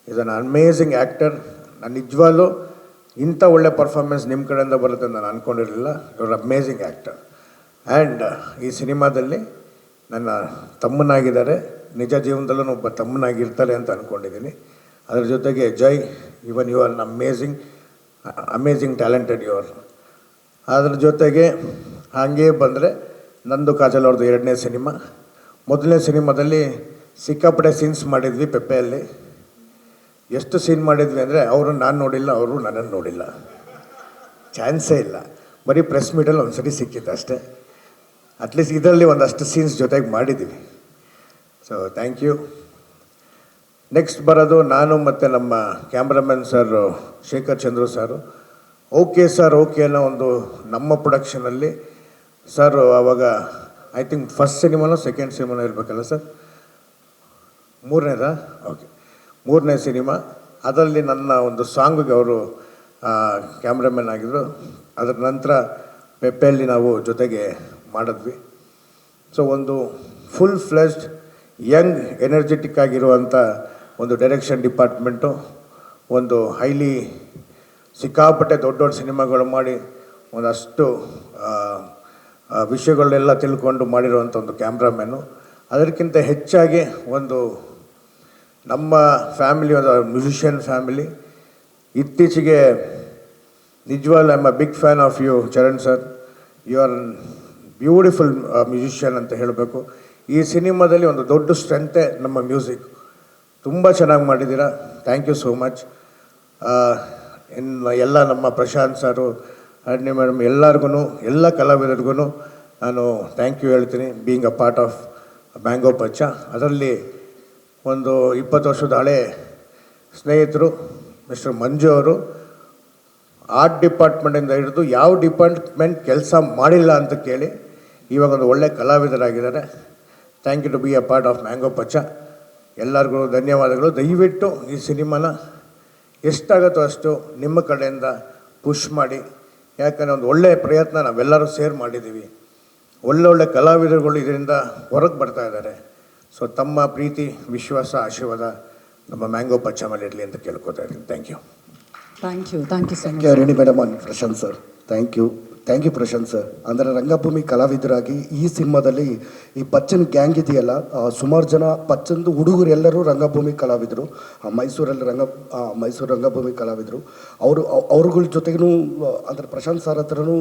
Is an amazing actor. ನಾನು ನಿಜವಾಗ್ಲೂ ಇಂಥ ಒಳ್ಳೆ ಪರ್ಫಾರ್ಮೆನ್ಸ್ ನಿಮ್ಮ ಕಡೆಯಿಂದ ಬರುತ್ತೆ ಅಂತ ನಾನು ಅಂದ್ಕೊಂಡಿರಲಿಲ್ಲ. ಇವ್ರ ಅಮೇಝಿಂಗ್ ಆ್ಯಕ್ಟರ್. ಆ್ಯಂಡ್ ಈ ಸಿನಿಮಾದಲ್ಲಿ ನನ್ನ ತಮ್ಮನಾಗಿದ್ದಾರೆ, ನಿಜ ಜೀವನದಲ್ಲೂ ಒಬ್ಬ ತಮ್ಮನಾಗಿರ್ತಾರೆ ಅಂತ ಅಂದ್ಕೊಂಡಿದ್ದೀನಿ. ಅದರ ಜೊತೆಗೆ Jai, even you are an amazing talented you are. ಅದ್ರ ಜೊತೆಗೆ ಹಾಗೆ ಬಂದರೆ ನಂದು ಕಾಜಲ್ ಅವ್ರದ್ದು 2ನೇ ಸಿನಿಮಾ. 1ನೇ ಸಿನಿಮಾದಲ್ಲಿ ಸಿಕ್ಕಾಪಟ್ಟೆ ಸೀನ್ಸ್ ಮಾಡಿದ್ವಿ ಪೆಪ್ಪೆಯಲ್ಲಿ. ಎಷ್ಟು ಸೀನ್ ಮಾಡಿದ್ವಿ ಅಂದರೆ, ಅವರು ನಾನು ನೋಡಿಲ್ಲ, ಅವರು ನನ್ನನ್ನು ನೋಡಿಲ್ಲ, ಚಾನ್ಸೇ ಇಲ್ಲ. ಬರೀ ಪ್ರೆಸ್ ಮೀಟಲ್ಲಿ ಒಂದು ಸರಿ ಸಿಕ್ಕಿತ್ತು ಅಷ್ಟೇ. ಅಟ್ಲೀಸ್ಟ್ ಇದರಲ್ಲಿ ಒಂದಷ್ಟು ಸೀನ್ಸ್ ಜೊತೆಗೆ ಮಾಡಿದ್ದೀವಿ. So thank you. ನೆಕ್ಸ್ಟ್ ಬರೋದು ನಾನು ಮತ್ತು ನಮ್ಮ ಕ್ಯಾಮ್ರಾಮನ್ ಸರ್ ಶೇಖರ್ ಚಂದ್ರು ಸರು. ಓಕೆ ಸರ್ ಓಕೆ ಅನ್ನೋ ನಮ್ಮ ಪ್ರೊಡಕ್ಷನಲ್ಲಿ ಸರ್ ಆವಾಗ ಐ ಥಿಂಕ್ ಫಸ್ಟ್ ಸಿನಿಮಾನೋ ಸೆಕೆಂಡ್ ಸಿನಿಮಾನೋ ಇರಬೇಕಲ್ಲ ಸರ್, 3ನೇದಾ? ಓಕೆ, 3ನೇ ಸಿನಿಮಾ. ಅದರಲ್ಲಿ ನನ್ನ ಒಂದು ಸಾಂಗಿಗೆ ಅವರು ಕ್ಯಾಮ್ರಾಮನ್ ಆಗಿದ್ದರು. ಅದರ ನಂತರ ಪೆಪ್ಪೆಯಲ್ಲಿ ನಾವು ಜೊತೆಗೆ ಮಾಡಿದ್ವಿ. ಸೊ ಒಂದು ಫುಲ್ ಫ್ಲೆಜ್ಡ್ ಯಂಗ್ ಎನರ್ಜೆಟಿಕ್ ಆಗಿರುವಂಥ ಒಂದು ಡೈರೆಕ್ಷನ್ ಡಿಪಾರ್ಟ್ಮೆಂಟು, ಒಂದು ಹೈಲಿ ಸಿಕ್ಕಾಪಟ್ಟೆ ದೊಡ್ಡ ಸಿನಿಮಾಗಳು ಮಾಡಿ ಒಂದಷ್ಟು ವಿಷಯಗಳನ್ನೆಲ್ಲ ತಿಳ್ಕೊಂಡು ಮಾಡಿರುವಂಥ ಒಂದು ಕ್ಯಾಮ್ರಾಮ್ಯಾನು. ಅದಕ್ಕಿಂತ ಹೆಚ್ಚಾಗಿ ನಮ್ಮ ಫ್ಯಾಮಿಲಿ ಒಂದು ಮ್ಯೂಸಿಷಿಯನ್ ಫ್ಯಾಮಿಲಿ. ಇತ್ತೀಚೆಗೆ ನಿಜವಾಗ್ಲೂ I am a big fan of you Charan sir. You are beautiful musician ಅಂತ ಹೇಳಬೇಕು. ಈ ಸಿನಿಮಾದಲ್ಲಿ ಒಂದು ದೊಡ್ಡ ಸ್ಟ್ರೆಂತೆ ನಮ್ಮ ಮ್ಯೂಸಿಕ್. ತುಂಬ ಚೆನ್ನಾಗಿ ಮಾಡಿದ್ದೀರಾ, ಥ್ಯಾಂಕ್ ಯು ಸೋ ಮಚ್. ಇನ್ನು ಎಲ್ಲ ನಮ್ಮ ಪ್ರಶಾಂತ್ ಸರು, ಅರ್ಣಿ ಮೇಡಮ್, ಎಲ್ಲರಿಗೂ, ಎಲ್ಲ ಕಲಾವಿದರಿಗೂ ನಾನು ಥ್ಯಾಂಕ್ ಯು ಹೇಳ್ತೀನಿ, being a part of Mango Pachcha. ಅದರಲ್ಲಿ ಒಂದು 20 ವರ್ಷದ ಹಳೆ ಸ್ನೇಹಿತರು ಮಿಸ್ಟರ್ ಮಂಜು ಅವರು ಆರ್ಟ್ ಡಿಪಾರ್ಟ್ಮೆಂಟಿಂದ ಹಿಡಿದು ಯಾವ ಡಿಪಾರ್ಟ್ಮೆಂಟ್ ಕೆಲಸ ಮಾಡಿಲ್ಲ ಅಂತ ಕೇಳಿ ಇವಾಗ ಒಂದು ಒಳ್ಳೆ ಕಲಾವಿದರಾಗಿದ್ದಾರೆ. Thank you to be a part of Mango Pachcha. ಎಲ್ಲರಿಗೂ ಧನ್ಯವಾದಗಳು. ದಯವಿಟ್ಟು ಈ ಸಿನಿಮಾನ ಎಷ್ಟಾಗುತ್ತೋ ಅಷ್ಟು ನಿಮ್ಮ ಕಡೆಯಿಂದ ಪುಷ್ ಮಾಡಿ. ಯಾಕಂದರೆ ಒಂದು ಒಳ್ಳೆಯ ಪ್ರಯತ್ನ ನಾವೆಲ್ಲರೂ ಸೇರ್ ಮಾಡಿದ್ದೀವಿ. ಒಳ್ಳೊಳ್ಳೆ ಕಲಾವಿದರುಗಳು ಇದರಿಂದ ಹೊರಗೆ ಬರ್ತಾ ಇದ್ದಾರೆ. ಸೊ ತಮ್ಮ ಪ್ರೀತಿ, ವಿಶ್ವಾಸ, ಆಶೀರ್ವಾದ ನಮ್ಮ ಮ್ಯಾಂಗೋ ಪಚ್ಚ ಮೇಲೆ ಇರಲಿ ಅಂತ ಕೇಳ್ಕೊತಾ ಇದ್ದೀನಿ. Thank you. Thank you so much. Rani madam and Prashanth sir, thank you Prashanth sir. ಅಂದರೆ ರಂಗಭೂಮಿ ಕಲಾವಿದರಾಗಿ ಈ ಸಿನಿಮಾದಲ್ಲಿ ಈ ಪಚ್ಚನ್ ಗ್ಯಾಂಗ್ ಇದೆಯಲ್ಲ, ಸುಮಾರು ಜನ ಪಚ್ಚಂದು ಹುಡುಗರು ಎಲ್ಲರೂ ರಂಗಭೂಮಿ ಕಲಾವಿದರು, ಮೈಸೂರು ರಂಗಭೂಮಿ ಕಲಾವಿದರು. ಅವ್ರಗಳ ಜೊತೆಗೂ ಅಂದರೆ ಪ್ರಶಾಂತ್ ಸರ್ ಹತ್ರನೂ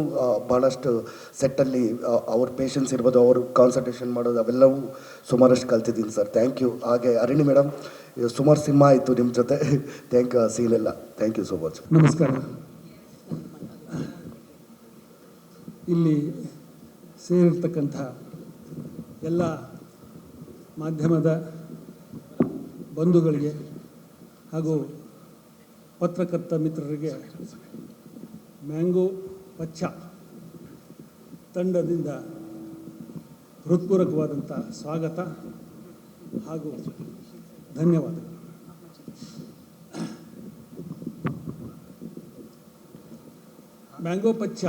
ಭಾಳಷ್ಟು ಸೆಟ್ಟಲ್ಲಿ ಅವ್ರ ಪೇಷನ್ಸ್ ಇರ್ಬೋದು, ಅವರು ಕಾನ್ಸಂಟ್ರೇಷನ್ ಮಾಡೋದು ಅವೆಲ್ಲವೂ ಸುಮಾರಷ್ಟು ಕಲ್ತಿದ್ದೀನಿ ಸರ್. Thank you. ಹಾಗೆ ಅರಣಿ ಮೇಡಮ್, ಸುಮಾರು ಸಿನಿಮಾ ಆಯಿತು ನಿಮ್ಮ ಜೊತೆ, ಸೀನೆಲ್ಲ ಥ್ಯಾಂಕ್ ಯು ಸೋ ಮಚ್. ನಮಸ್ಕಾರ. ಇಲ್ಲಿ ಸೇರಿರ್ತಕ್ಕಂಥ ಎಲ್ಲ ಮಾಧ್ಯಮದ ಬಂಧುಗಳಿಗೆ ಹಾಗೂ ಪತ್ರಕರ್ತ ಮಿತ್ರರಿಗೆ ಮ್ಯಾಂಗೋ ಪಚ್ಚ ತಂಡದಿಂದ ಹೃತ್ಪೂರ್ವಕವಾದಂಥ ಸ್ವಾಗತ ಹಾಗೂ ಧನ್ಯವಾದಗಳು. ಮ್ಯಾಂಗೋ ಪಚ್ಚ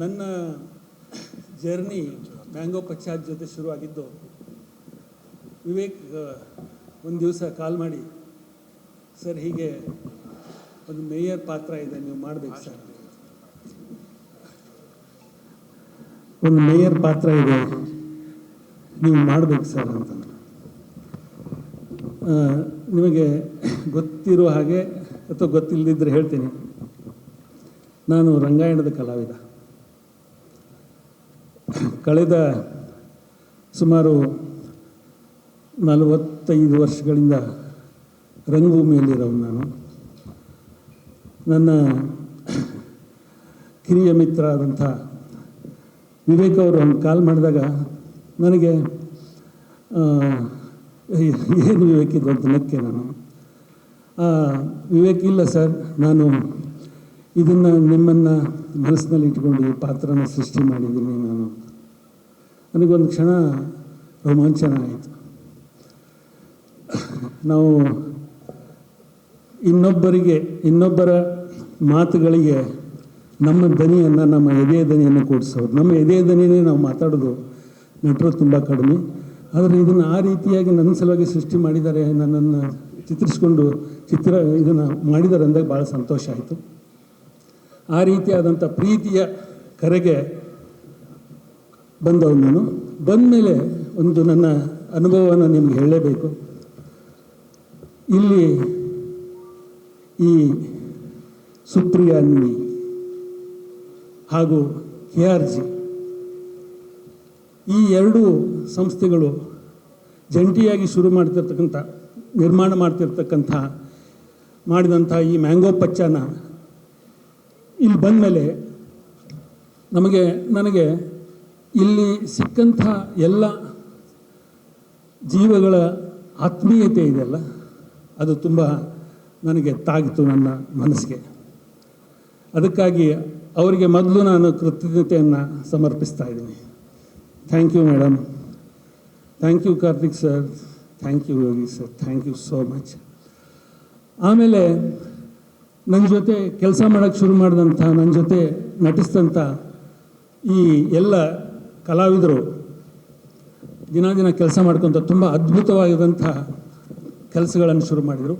ನನ್ನ ಜರ್ನಿ ಮ್ಯಾಂಗೋ ಪಚ್ಚ ಜೊತೆ ಶುರುವಾಗಿದ್ದು, ವಿವೇಕ್ ಒಂದು ದಿವಸ ಕಾಲ್ ಮಾಡಿ, ಸರ್ ಹೀಗೆ ಒಂದು ಮೇಯರ್ ಪಾತ್ರ ಇದೆ, ನೀವು ಮಾಡಬೇಕು ಸರ್, ಒಂದು ಮೇಯರ್ ಪಾತ್ರ ಇದೆ, ನೀವು ಮಾಡಬೇಕು ಸರ್ ಅಂತಂದರು. ನಿಮಗೆ ಗೊತ್ತಿರೋ ಹಾಗೆ ಅಥವಾ ಗೊತ್ತಿಲ್ಲದಿದ್ದರೆ ಹೇಳ್ತೀನಿ, ನಾನು ರಂಗಾಯಣದ ಕಲಾವಿದ. ಕಳೆದ ಸುಮಾರು 45 ವರ್ಷಗಳಿಂದ ರಂಗಭೂಮಿಯಲ್ಲಿರೋನು ನಾನು. ನನ್ನ ಕಿರಿಯ ಮಿತ್ರ ಆದಂಥ ವಿವೇಕ್ ಅವರು ಒಂದು ಕಾಲ್ ಮಾಡಿದಾಗ ನನಗೆ ಏನು ವಿವೇಕ್ ಇದು ಅಂತ ನಕ್ಕೆ ನಾನು. ವಿವೇಕ್, ಇಲ್ಲ ಸರ್, ನಾನು ಇದನ್ನು ನಿಮ್ಮನ್ನು ಮನಸ್ಸಿನಲ್ಲಿ ಇಟ್ಕೊಂಡು ಈ ಪಾತ್ರನ ಸೃಷ್ಟಿ ಮಾಡಿದ್ದೀನಿ ನಾನು. ನನಗೊಂದು ಕ್ಷಣ ರೋಮಾಂಚನ ಆಯಿತು. ನಾವು ಇನ್ನೊಬ್ಬರ ಮಾತುಗಳಿಗೆ ನಮ್ಮ ದನಿಯನ್ನು, ನಮ್ಮ ಎದೆಯ ದನಿಯನ್ನು ಕೂಡಿಸೋರು. ನಮ್ಮ ಎದೆಯ ದನಿಯೇ ನಾವು ಮಾತಾಡೋದು ನಟರು ತುಂಬ ಕಡಿಮೆ. ಆದರೆ ಇದನ್ನು ಆ ರೀತಿಯಾಗಿ ನನ್ನ ಸಲುವಾಗಿ ಸೃಷ್ಟಿ ಮಾಡಿದ್ದಾರೆ, ನನ್ನನ್ನು ಚಿತ್ರಿಸ್ಕೊಂಡು ಇದನ್ನು ಮಾಡಿದ್ದಾರೆ ಅಂದಾಗ ಭಾಳ ಸಂತೋಷ ಆಯಿತು. ಆ ರೀತಿಯಾದಂಥ ಪ್ರೀತಿಯ ಕರೆಗೆ ಬಂದವನು ನಾನು. ಬಂದಮೇಲೆ ಒಂದು ನನ್ನ ಅನುಭವವನ್ನು ನಿಮ್ಗೆ ಹೇಳಲೇಬೇಕು. ಇಲ್ಲಿ ಈ ಸುಪ್ರಿಯಾ ಅನ್ವಿ ಹಾಗೂ KRG ಈ ಎರಡೂ ಸಂಸ್ಥೆಗಳು ಜಂಟಿಯಾಗಿ ನಿರ್ಮಾಣ ಮಾಡಿದಂಥ ಈ ಮ್ಯಾಂಗೋ ಪಚ್ಚನ ಇಲ್ಲಿ ಬಂದಮೇಲೆ ನನಗೆ ಇಲ್ಲಿ ಸಿಕ್ಕಂಥ ಎಲ್ಲ ಜೀವಗಳ ಆತ್ಮೀಯತೆ ಇದೆಯಲ್ಲ, ಅದು ತುಂಬ ನನಗೆ ತಾಗಿತು ನನ್ನ ಮನಸ್ಸಿಗೆ. ಅದಕ್ಕಾಗಿ ಅವರಿಗೆ ಮೊದಲು ನಾನು ಕೃತಜ್ಞತೆಯನ್ನು ಸಮರ್ಪಿಸ್ತಾ ಇದ್ದೀನಿ. Thank you madam, thank you Karthik sir, thank you Yogi sir, thank you so much. ಆಮೇಲೆ ನನ್ನ ಜೊತೆ ಕೆಲಸ ಮಾಡೋಕ್ಕೆ ಶುರು ಮಾಡಿದಂಥ, ನನ್ನ ಜೊತೆ ನಟಿಸಿದಂಥ ಈ ಎಲ್ಲ ಕಲಾವಿದರು ದಿನ ಕೆಲಸ ಮಾಡ್ಕೊತ ತುಂಬ ಅದ್ಭುತವಾಗಿರುವಂಥ ಕೆಲಸಗಳನ್ನು ಶುರು ಮಾಡಿದರು.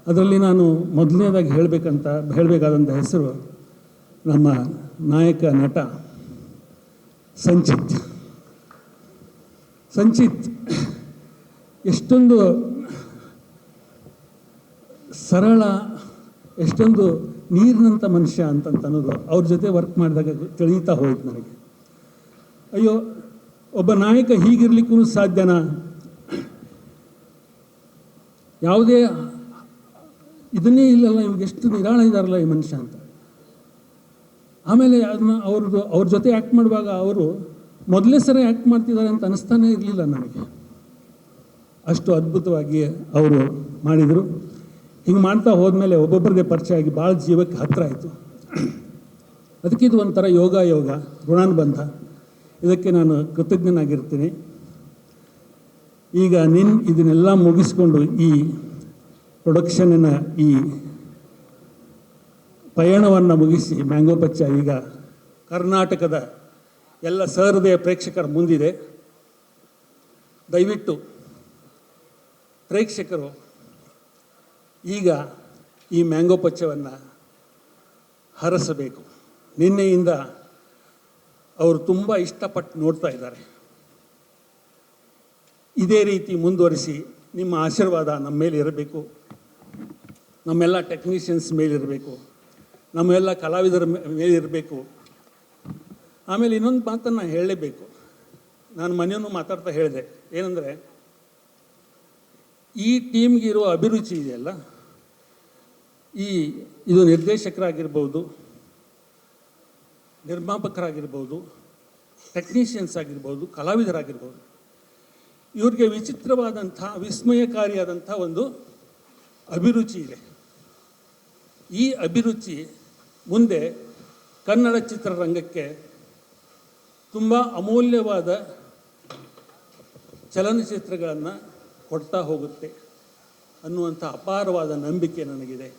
ಅದರಲ್ಲಿ ನಾನು ಮೊದಲನೇದಾಗಿ ಹೇಳಬೇಕಾದಂಥ ಹೆಸರು ನಮ್ಮ ನಾಯಕ ನಟ ಸಂಚಿತ್. ಎಷ್ಟೊಂದು ಸರಳ, ಎಷ್ಟೊಂದು ನೀರಿನಂಥ ಮನುಷ್ಯ ಅನ್ನೋದು ಅವ್ರ ಜೊತೆ ವರ್ಕ್ ಮಾಡಿದಾಗ ತಿಳಿತಾ ಹೋಯ್ತು ನನಗೆ. ಅಯ್ಯೋ, ಒಬ್ಬ ನಾಯಕ ಹೀಗಿರ್ಲಿಕ್ಕೂ ಸಾಧ್ಯನಾ? ಯಾವುದೇ ಇದನ್ನೇ ಇಲ್ಲಲ್ಲ, ಇವಾಗ ಎಷ್ಟು ನಿರಾಳ ಇದ್ದಾರಲ್ಲ ಈ ಮನುಷ್ಯ ಅಂತ. ಆಮೇಲೆ ಅದನ್ನ ಅವ್ರ ಜೊತೆ ಆ್ಯಕ್ಟ್ ಮಾಡುವಾಗ ಅವರು ಮೊದಲೇ ಸರಿ ಆ್ಯಕ್ಟ್ ಮಾಡ್ತಿದ್ದಾರೆ ಅಂತ ಅನಿಸ್ತಾನೇ ಇರಲಿಲ್ಲ ನನಗೆ. ಅಷ್ಟು ಅದ್ಭುತವಾಗಿ ಅವರು ಮಾಡಿದರು. ಹಿಂಗೆ ಮಾಡ್ತಾ ಹೋದ್ಮೇಲೆ ಒಬ್ಬೊಬ್ಬರಿಗೆ ಪರಿಚಯ ಆಗಿ ಭಾಳ ಜೀವಕ್ಕೆ ಹತ್ತಿರ ಆಯಿತು. ಅದಕ್ಕಿದು ಒಂಥರ ಯೋಗ ಋಣಾನುಬಂಧ. ಇದಕ್ಕೆ ನಾನು ಕೃತಜ್ಞನಾಗಿರ್ತೀನಿ. ಈಗ ಇದನ್ನೆಲ್ಲ ಮುಗಿಸ್ಕೊಂಡು ಈ ಪ್ರೊಡಕ್ಷನಿನ ಈ ಪಯಣವನ್ನು ಮುಗಿಸಿ ಮ್ಯಾಂಗೋ ಪಚ್ಚ ಈಗ ಕರ್ನಾಟಕದ ಎಲ್ಲ ಸಹೃದಯ ಪ್ರೇಕ್ಷಕರ ಮುಂದಿದೆ. ದಯವಿಟ್ಟು ಪ್ರೇಕ್ಷಕರು ಈಗ ಈ ಮ್ಯಾಂಗೋ ಪಚ್ಚವನ್ನು ಹರಸಬೇಕು. ನಿನ್ನೆಯಿಂದ ಅವರು ತುಂಬ ಇಷ್ಟಪಟ್ಟು ನೋಡ್ತಾ ಇದ್ದಾರೆ. ಇದೇ ರೀತಿ ಮುಂದುವರಿಸಿ ನಿಮ್ಮ ಆಶೀರ್ವಾದ ನಮ್ಮ ಮೇಲೆ ಇರಬೇಕು, ನಮ್ಮೆಲ್ಲ ಟೆಕ್ನಿಷಿಯನ್ಸ್ ಮೇಲಿರಬೇಕು, ನಮ್ಮೆಲ್ಲ ಕಲಾವಿದರ ಮೇಲಿರಬೇಕು. ಆಮೇಲೆ ಇನ್ನೊಂದು ಮಾತನ್ನು ಹೇಳಲೇಬೇಕು. ನಾನು ಮನೆಯನ್ನು ಮಾತಾಡ್ತಾ ಹೇಳಿದೆ, ಏನಂದರೆ ಈ ಟೀಮ್ಗಿರೋ ಅಭಿರುಚಿ ಇದೆಯಲ್ಲ, ಇದು ನಿರ್ದೇಶಕರಾಗಿರ್ಬೋದು, ನಿರ್ಮಾಪಕರಾಗಿರ್ಬೋದು, ಟೆಕ್ನಿಷಿಯನ್ಸ್ ಆಗಿರ್ಬೋದು, ಕಲಾವಿದರಾಗಿರ್ಬೋದು, ಇವ್ರಿಗೆ ವಿಚಿತ್ರವಾದಂಥ ವಿಸ್ಮಯಕಾರಿಯಾದಂಥ ಒಂದು ಅಭಿರುಚಿ ಇದೆ. ಈ ಅಭಿರುಚಿ ಮುಂದೆ ಕನ್ನಡ ಚಿತ್ರರಂಗಕ್ಕೆ ತುಂಬ ಅಮೂಲ್ಯವಾದ ಚಲನಚಿತ್ರಗಳನ್ನು ಕೊಡ್ತಾ ಹೋಗುತ್ತೆ ಅನ್ನುವಂಥ ಅಪಾರವಾದ ನಂಬಿಕೆ ನನಗಿದೆ.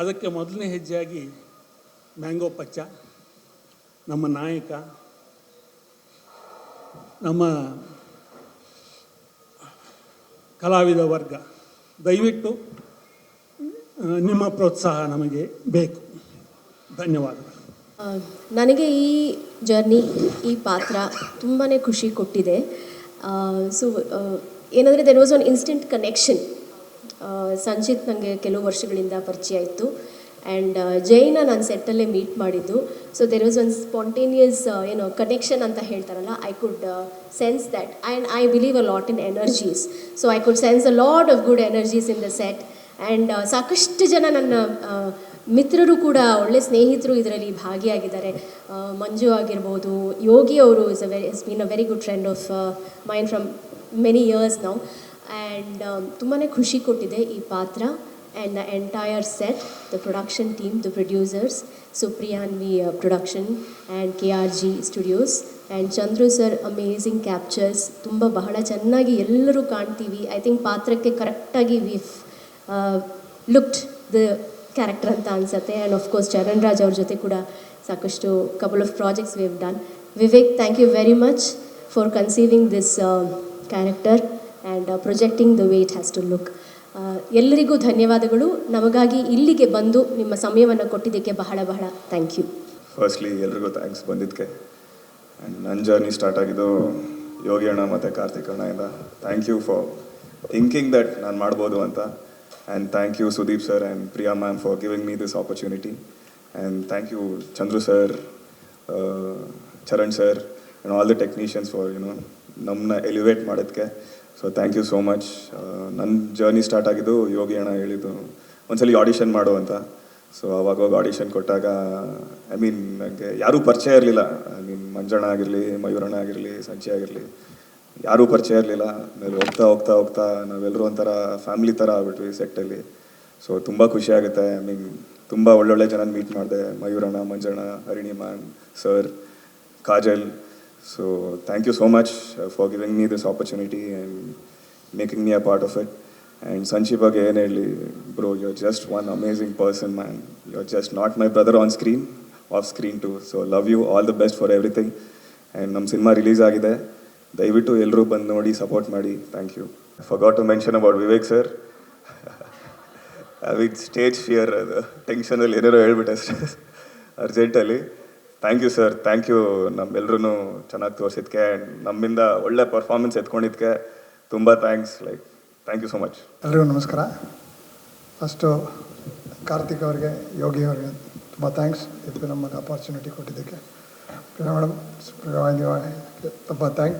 ಅದಕ್ಕೆ ಮೊದಲನೇ ಹೆಜ್ಜೆಯಾಗಿ ಮ್ಯಾಂಗೋ ಪಚ್ಚ, ನಮ್ಮ ನಾಯಕ, ನಮ್ಮ ಕಲಾವಿದ ವರ್ಗ, ದಯವಿಟ್ಟು ನಿಮ್ಮ ಪ್ರೋತ್ಸಾಹ ನಮಗೆ ಬೇಕು. ಧನ್ಯವಾದಗಳು. ನನಗೆ ಈ ಜರ್ನಿ, ಈ ಪಾತ್ರ ತುಂಬಾ ಖುಷಿ ಕೊಟ್ಟಿದೆ. ಸೊ ಏನಂದರೆ there was on instant connection. Sanchit ನನಗೆ ಕೆಲವು ವರ್ಷಗಳಿಂದ ಪರಿಚಯ ಇತ್ತು, ಆ್ಯಂಡ್ ಜೈನ ನಾನು ಸೆಟ್ಟಲ್ಲೇ ಮೀಟ್ ಮಾಡಿದ್ದು. So there was one spontaneous connection ಅಂತ ಹೇಳ್ತಾರಲ್ಲ, I could sense that. And I believe a lot in energies. So I could sense a lot of good energies in the set. And ಸಾಕಷ್ಟು ಜನ ನನ್ನ ಮಿತ್ರರು ಕೂಡ, ಒಳ್ಳೆ ಸ್ನೇಹಿತರು ಇದರಲ್ಲಿ ಭಾಗಿಯಾಗಿದ್ದಾರೆ. ಮಂಜು ಆಗಿರ್ಬೋದು, ಯೋಗಿ ಅವರು is been a very good friend of mind from many years now. And ತುಂಬಾ ಖುಷಿ ಕೊಟ್ಟಿದೆ ಈ ಪಾತ್ರ. And the entire set, the production team, the producers, Supriyanvi Production and KRG Studios, and Chandru sir, amazing captures. ತುಂಬ ಬಹಳ ಚೆನ್ನಾಗಿ ಎಲ್ಲರೂ ಕಾಣ್ತೀವಿ. ಐ ಥಿಂಕ್ ಪಾತ್ರಕ್ಕೆ ಕರೆಕ್ಟಾಗಿ ವಿ ಲುಕ್ಡ್ ದ ಕ್ಯಾರೆಕ್ಟರ್ ಅಂತ ಅನಿಸುತ್ತೆ. And of course Charan Raj ಅವ್ರ ಜೊತೆ ಕೂಡ ಸಾಕಷ್ಟು couple of projects we have done. Vivek, thank you very much for conceiving this character and projecting the way it has to look. ಎಲ್ಲರಿಗೂ ಧನ್ಯವಾದಗಳು. ನಮಗಾಗಿ ಇಲ್ಲಿಗೆ ಬಂದು ನಿಮ್ಮ ಸಮಯವನ್ನು ಕೊಟ್ಟಿದ್ದಕ್ಕೆ ಬಹಳ ಬಹಳ ಥ್ಯಾಂಕ್ ಯು. ಫಸ್ಟ್ಲಿ ಎಲ್ರಿಗೂ ಥ್ಯಾಂಕ್ಸ್ ಬಂದಿದ್ದಕ್ಕೆ. ಆ್ಯಂಡ್ ನನ್ನ ಜರ್ನಿ ಸ್ಟಾರ್ಟ್ ಆಗಿದ್ದು ಯೋಗಿ ಅಣ್ಣ ಮತ್ತು ಕಾರ್ತಿಕ್ ಅಣ್ಣಯಿಂದ. Thank you for thinking that ನಾನು ಮಾಡ್ಬೋದು ಅಂತ. And thank you Sudeep sir and Priya ma'am for giving me this opportunity. And thank you Chandru sir, Charan sir and all the technicians for ನಮ್ಮನ್ನ ಎಲಿವೇಟ್ ಮಾಡೋದಕ್ಕೆ. So thank you so much. ನನ್ನ journey start ಆಗಿದ್ದು ಯೋಗಿ ಅಣ್ಣ ಹೇಳಿದ್ದು ಒಂದ್ಸಲಿ ಆಡಿಷನ್ ಮಾಡು ಅಂತ. ಸೊ ಅವಾಗ ಹೋಗಿ ಆಡಿಷನ್ ಕೊಟ್ಟಾಗ ನನಗೆ ಯಾರೂ ಪರಿಚಯ ಇರಲಿಲ್ಲ. ಮಂಜಣ್ಣ ಆಗಿರಲಿ, ಮಯೂರಣ್ಣ ಆಗಿರಲಿ, ಸಂಚೆ ಆಗಿರಲಿ, ಯಾರೂ ಪರಿಚಯ ಇರಲಿಲ್ಲ. ಆಮೇಲೆ ಹೋಗ್ತಾ ನಾವೆಲ್ಲರೂ ಒಂಥರ ಫ್ಯಾಮಿಲಿ ಥರ ಆಗ್ಬಿಟ್ವಿ ಸೆಟ್ಟಲ್ಲಿ. ಸೊ ತುಂಬ ಖುಷಿ ಆಗುತ್ತೆ. ತುಂಬ ಒಳ್ಳೊಳ್ಳೆ ಜನ ಮೀಟ್ ಮಾಡಿದೆ. ಮಯೂರಣ್ಣ, ಮಂಜಣ್ಣ, Harini ma'am, sir, Kajal. So thank you so much for giving me this opportunity and making me a part of it. And Sanchi ಬಗ್ಗೆ ಏನು ಹೇಳಿ bro, you're just one amazing person, man. You're just not my brother on screen, off screen too. So love you, all the best for everything. And ನಮ್ಮ cinema release ಆಗಿದೆ, ದಯವಿಟ್ಟು ಎಲ್ಲರೂ ಬಂದು ನೋಡಿ support ಮಾಡಿ. Thank you. I forgot to mention about Vivek sir. With stage fear, ಅದು ಟೆನ್ಷನಲ್ಲಿ ಏನೇನೋ ಹೇಳ್ಬಿಟ್ಟೆ ಅಷ್ಟೇ ಅರ್ಜೆಂಟಲ್ಲಿ. Thank you sir, thank you ನಮ್ಮೆಲ್ಲರೂ ಚೆನ್ನಾಗಿ ತೋರಿಸಿದ್ಕೆ, ನಮ್ಮಿಂದ ಒಳ್ಳೆ ಪರ್ಫಾರ್ಮೆನ್ಸ್ ಎತ್ಕೊಂಡಿದ್ದಕ್ಕೆ ತುಂಬ thanks. Thank you so much. ಎಲ್ರಿಗೂ ನಮಸ್ಕಾರ. ಫಸ್ಟು ಕಾರ್ತಿಕ್ ಅವ್ರಿಗೆ, ಯೋಗಿ ಅವ್ರಿಗೆ ತುಂಬ ಥ್ಯಾಂಕ್ಸ್ ಇದು ನಮಗೆ ಅಪಾರ್ಚುನಿಟಿ ಕೊಟ್ಟಿದ್ದಕ್ಕೆ. ಮೇಡಮ್ ತುಂಬ ಥ್ಯಾಂಕ್.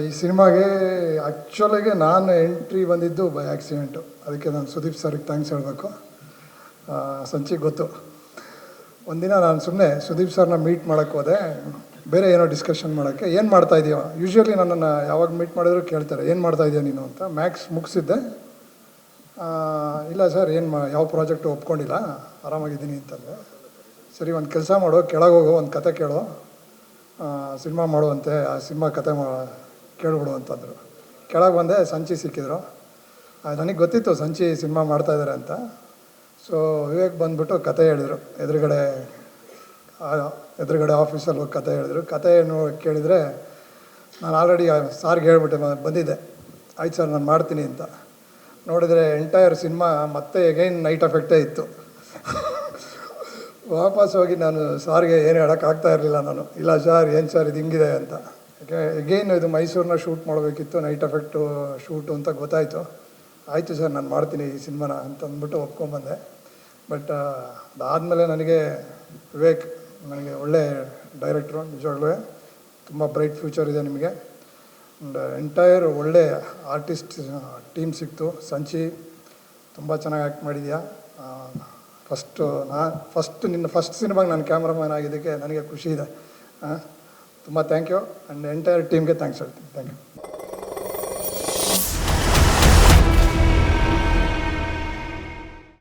ಈ ಸಿನಿಮಾಗೆ ಆ್ಯಕ್ಚುಲಾಗಿ ನಾನು ಎಂಟ್ರಿ ಬಂದಿದ್ದು ಬೈ ಆ್ಯಕ್ಸಿಡೆಂಟು, ಅದಕ್ಕೆ ನಾನು ಸುದೀಪ್ ಸರ್ಗೆ ಥ್ಯಾಂಕ್ಸ್ ಹೇಳಬೇಕು. ಸಂಚಿಗೆ ಗೊತ್ತು, ಒಂದಿನ ನಾನು ಸುಮ್ಮನೆ ಸುದೀಪ್ ಸರ್ನ ಮೀಟ್ ಮಾಡೋಕ್ಕೆ ಹೋದೆ. ಬೇರೆ ಏನೋ ಡಿಸ್ಕಷನ್ ಮಾಡೋಕ್ಕೆ ಏನು ಮಾಡ್ತಾ ಇದೀಯೋ ಯೂಶ್ವಲಿ ನನ್ನನ್ನು ಯಾವಾಗ ಮೀಟ್ ಮಾಡಿದ್ರು ಕೇಳ್ತಾರೆ ಏನು ಮಾಡ್ತಾ ಇದೆಯಾ ನೀನು ಅಂತ. ಮ್ಯಾಕ್ಸ್ ಮುಗಿಸಿದ್ದೆ. ಇಲ್ಲ ಸರ್ ಏನು ಯಾವ ಪ್ರಾಜೆಕ್ಟು ಒಪ್ಕೊಂಡಿಲ್ಲ, ಆರಾಮಾಗಿದ್ದೀನಿ ಅಂತಂದರೆ. ಸರಿ ಒಂದು ಕೆಲಸ ಮಾಡು, ಕೆಳಗೆ ಹೋಗು, ಒಂದು ಕತೆ ಕೇಳು, ಸಿನಿಮಾ ಮಾಡುವಂತೆ, ಆ ಸಿನಿಮಾ ಕತೆ ಕೇಳ್ಬಿಡು ಅಂತಂದರು. ಕೆಳಗೆ ಬಂದೆ, ಸಂಚಿ ಸಿಕ್ಕಿದ್ರು. ನನಗೆ ಗೊತ್ತಿತ್ತು ಸಂಚಿ ಸಿನಿಮಾ ಮಾಡ್ತಾಯಿದ್ದಾರೆ ಅಂತ. ಸೊ ವಿವೇಕ್ ಬಂದುಬಿಟ್ಟು ಕತೆ ಹೇಳಿದರು, ಎದುರುಗಡೆ ಆಫೀಸಲ್ಲಿ ಹೋಗಿ ಕತೆ ಹೇಳಿದ್ರು. ಕತೆ ಕೇಳಿದರೆ ನಾನು ಆಲ್ರೆಡಿ ಸಾರ್ಗೆ ಹೇಳ್ಬಿಟ್ಟೆ ಬಂದಿದ್ದೆ, ಆಯ್ತು ಸರ್ ನಾನು ಮಾಡ್ತೀನಿ ಅಂತ. ನೋಡಿದರೆ ಎಂಟೈರ್ ಸಿನಿಮಾ ಮತ್ತೆ ಎಗೈನ್ ನೈಟ್ ಎಫೆಕ್ಟೇ ಇತ್ತು. ವಾಪಸ್ ಹೋಗಿ ನಾನು ಸಾರ್ಗೆ ಏನು ಹೇಳೋಕ್ಕಾಗ್ತಾ ಇರಲಿಲ್ಲ ನಾನು. ಇಲ್ಲ ಸರ್ ಏನು ಸರ್ ಇದು ಹಿಂಗಿದೆ ಅಂತ. ಯಾಕೆ ಎಗೈನ್ ಇದು ಮೈಸೂರನ್ನ ಶೂಟ್ ಮಾಡಬೇಕಿತ್ತು, ನೈಟ್ ಎಫೆಕ್ಟು ಶೂಟು ಅಂತ ಗೊತ್ತಾಯಿತು. ಆಯಿತು ಸರ್ ನಾನು ಮಾಡ್ತೀನಿ ಈ ಸಿನಿಮಾನ ಅಂತ ಅಂದ್ಬಿಟ್ಟು ಒಪ್ಕೊಂಬಂದೆ. ಬಟ್ ಅದಾದಮೇಲೆ ನನಗೆ ವಿವೇಕ್ ನನಗೆ ಒಳ್ಳೆ ಡೈರೆಕ್ಟ್ರು, ನಿಜವಾಗ್ಲೂ ತುಂಬ ಬ್ರೈಟ್ ಫ್ಯೂಚರ್ ಇದೆ ನಿಮಗೆ. ಆ್ಯಂಡ್ ಎಂಟೈರ್ ಒಳ್ಳೆ ಆರ್ಟಿಸ್ಟ್ ಟೀಮ್ ಸಿಕ್ತು. ಸಂಚಿ ತುಂಬ ಚೆನ್ನಾಗಿ ಆ್ಯಕ್ಟ್ ಮಾಡಿದ್ಯಾ. ನಿನ್ನ ಫಸ್ಟ್ ಸಿನಿಮಾಗೆ ನಾನು ಕ್ಯಾಮ್ರಾಮ್ಯಾನ್ ಆಗಿದ್ದಕ್ಕೆ ನನಗೆ ಖುಷಿ ಇದೆ. ತುಂಬ ಥ್ಯಾಂಕ್ ಯು. ಆ್ಯಂಡ್ ಎಂಟೈರ್ ಟೀಮ್ಗೆ ಥ್ಯಾಂಕ್ಸ್ ಹೇಳ್ತೀನಿ. Thank you.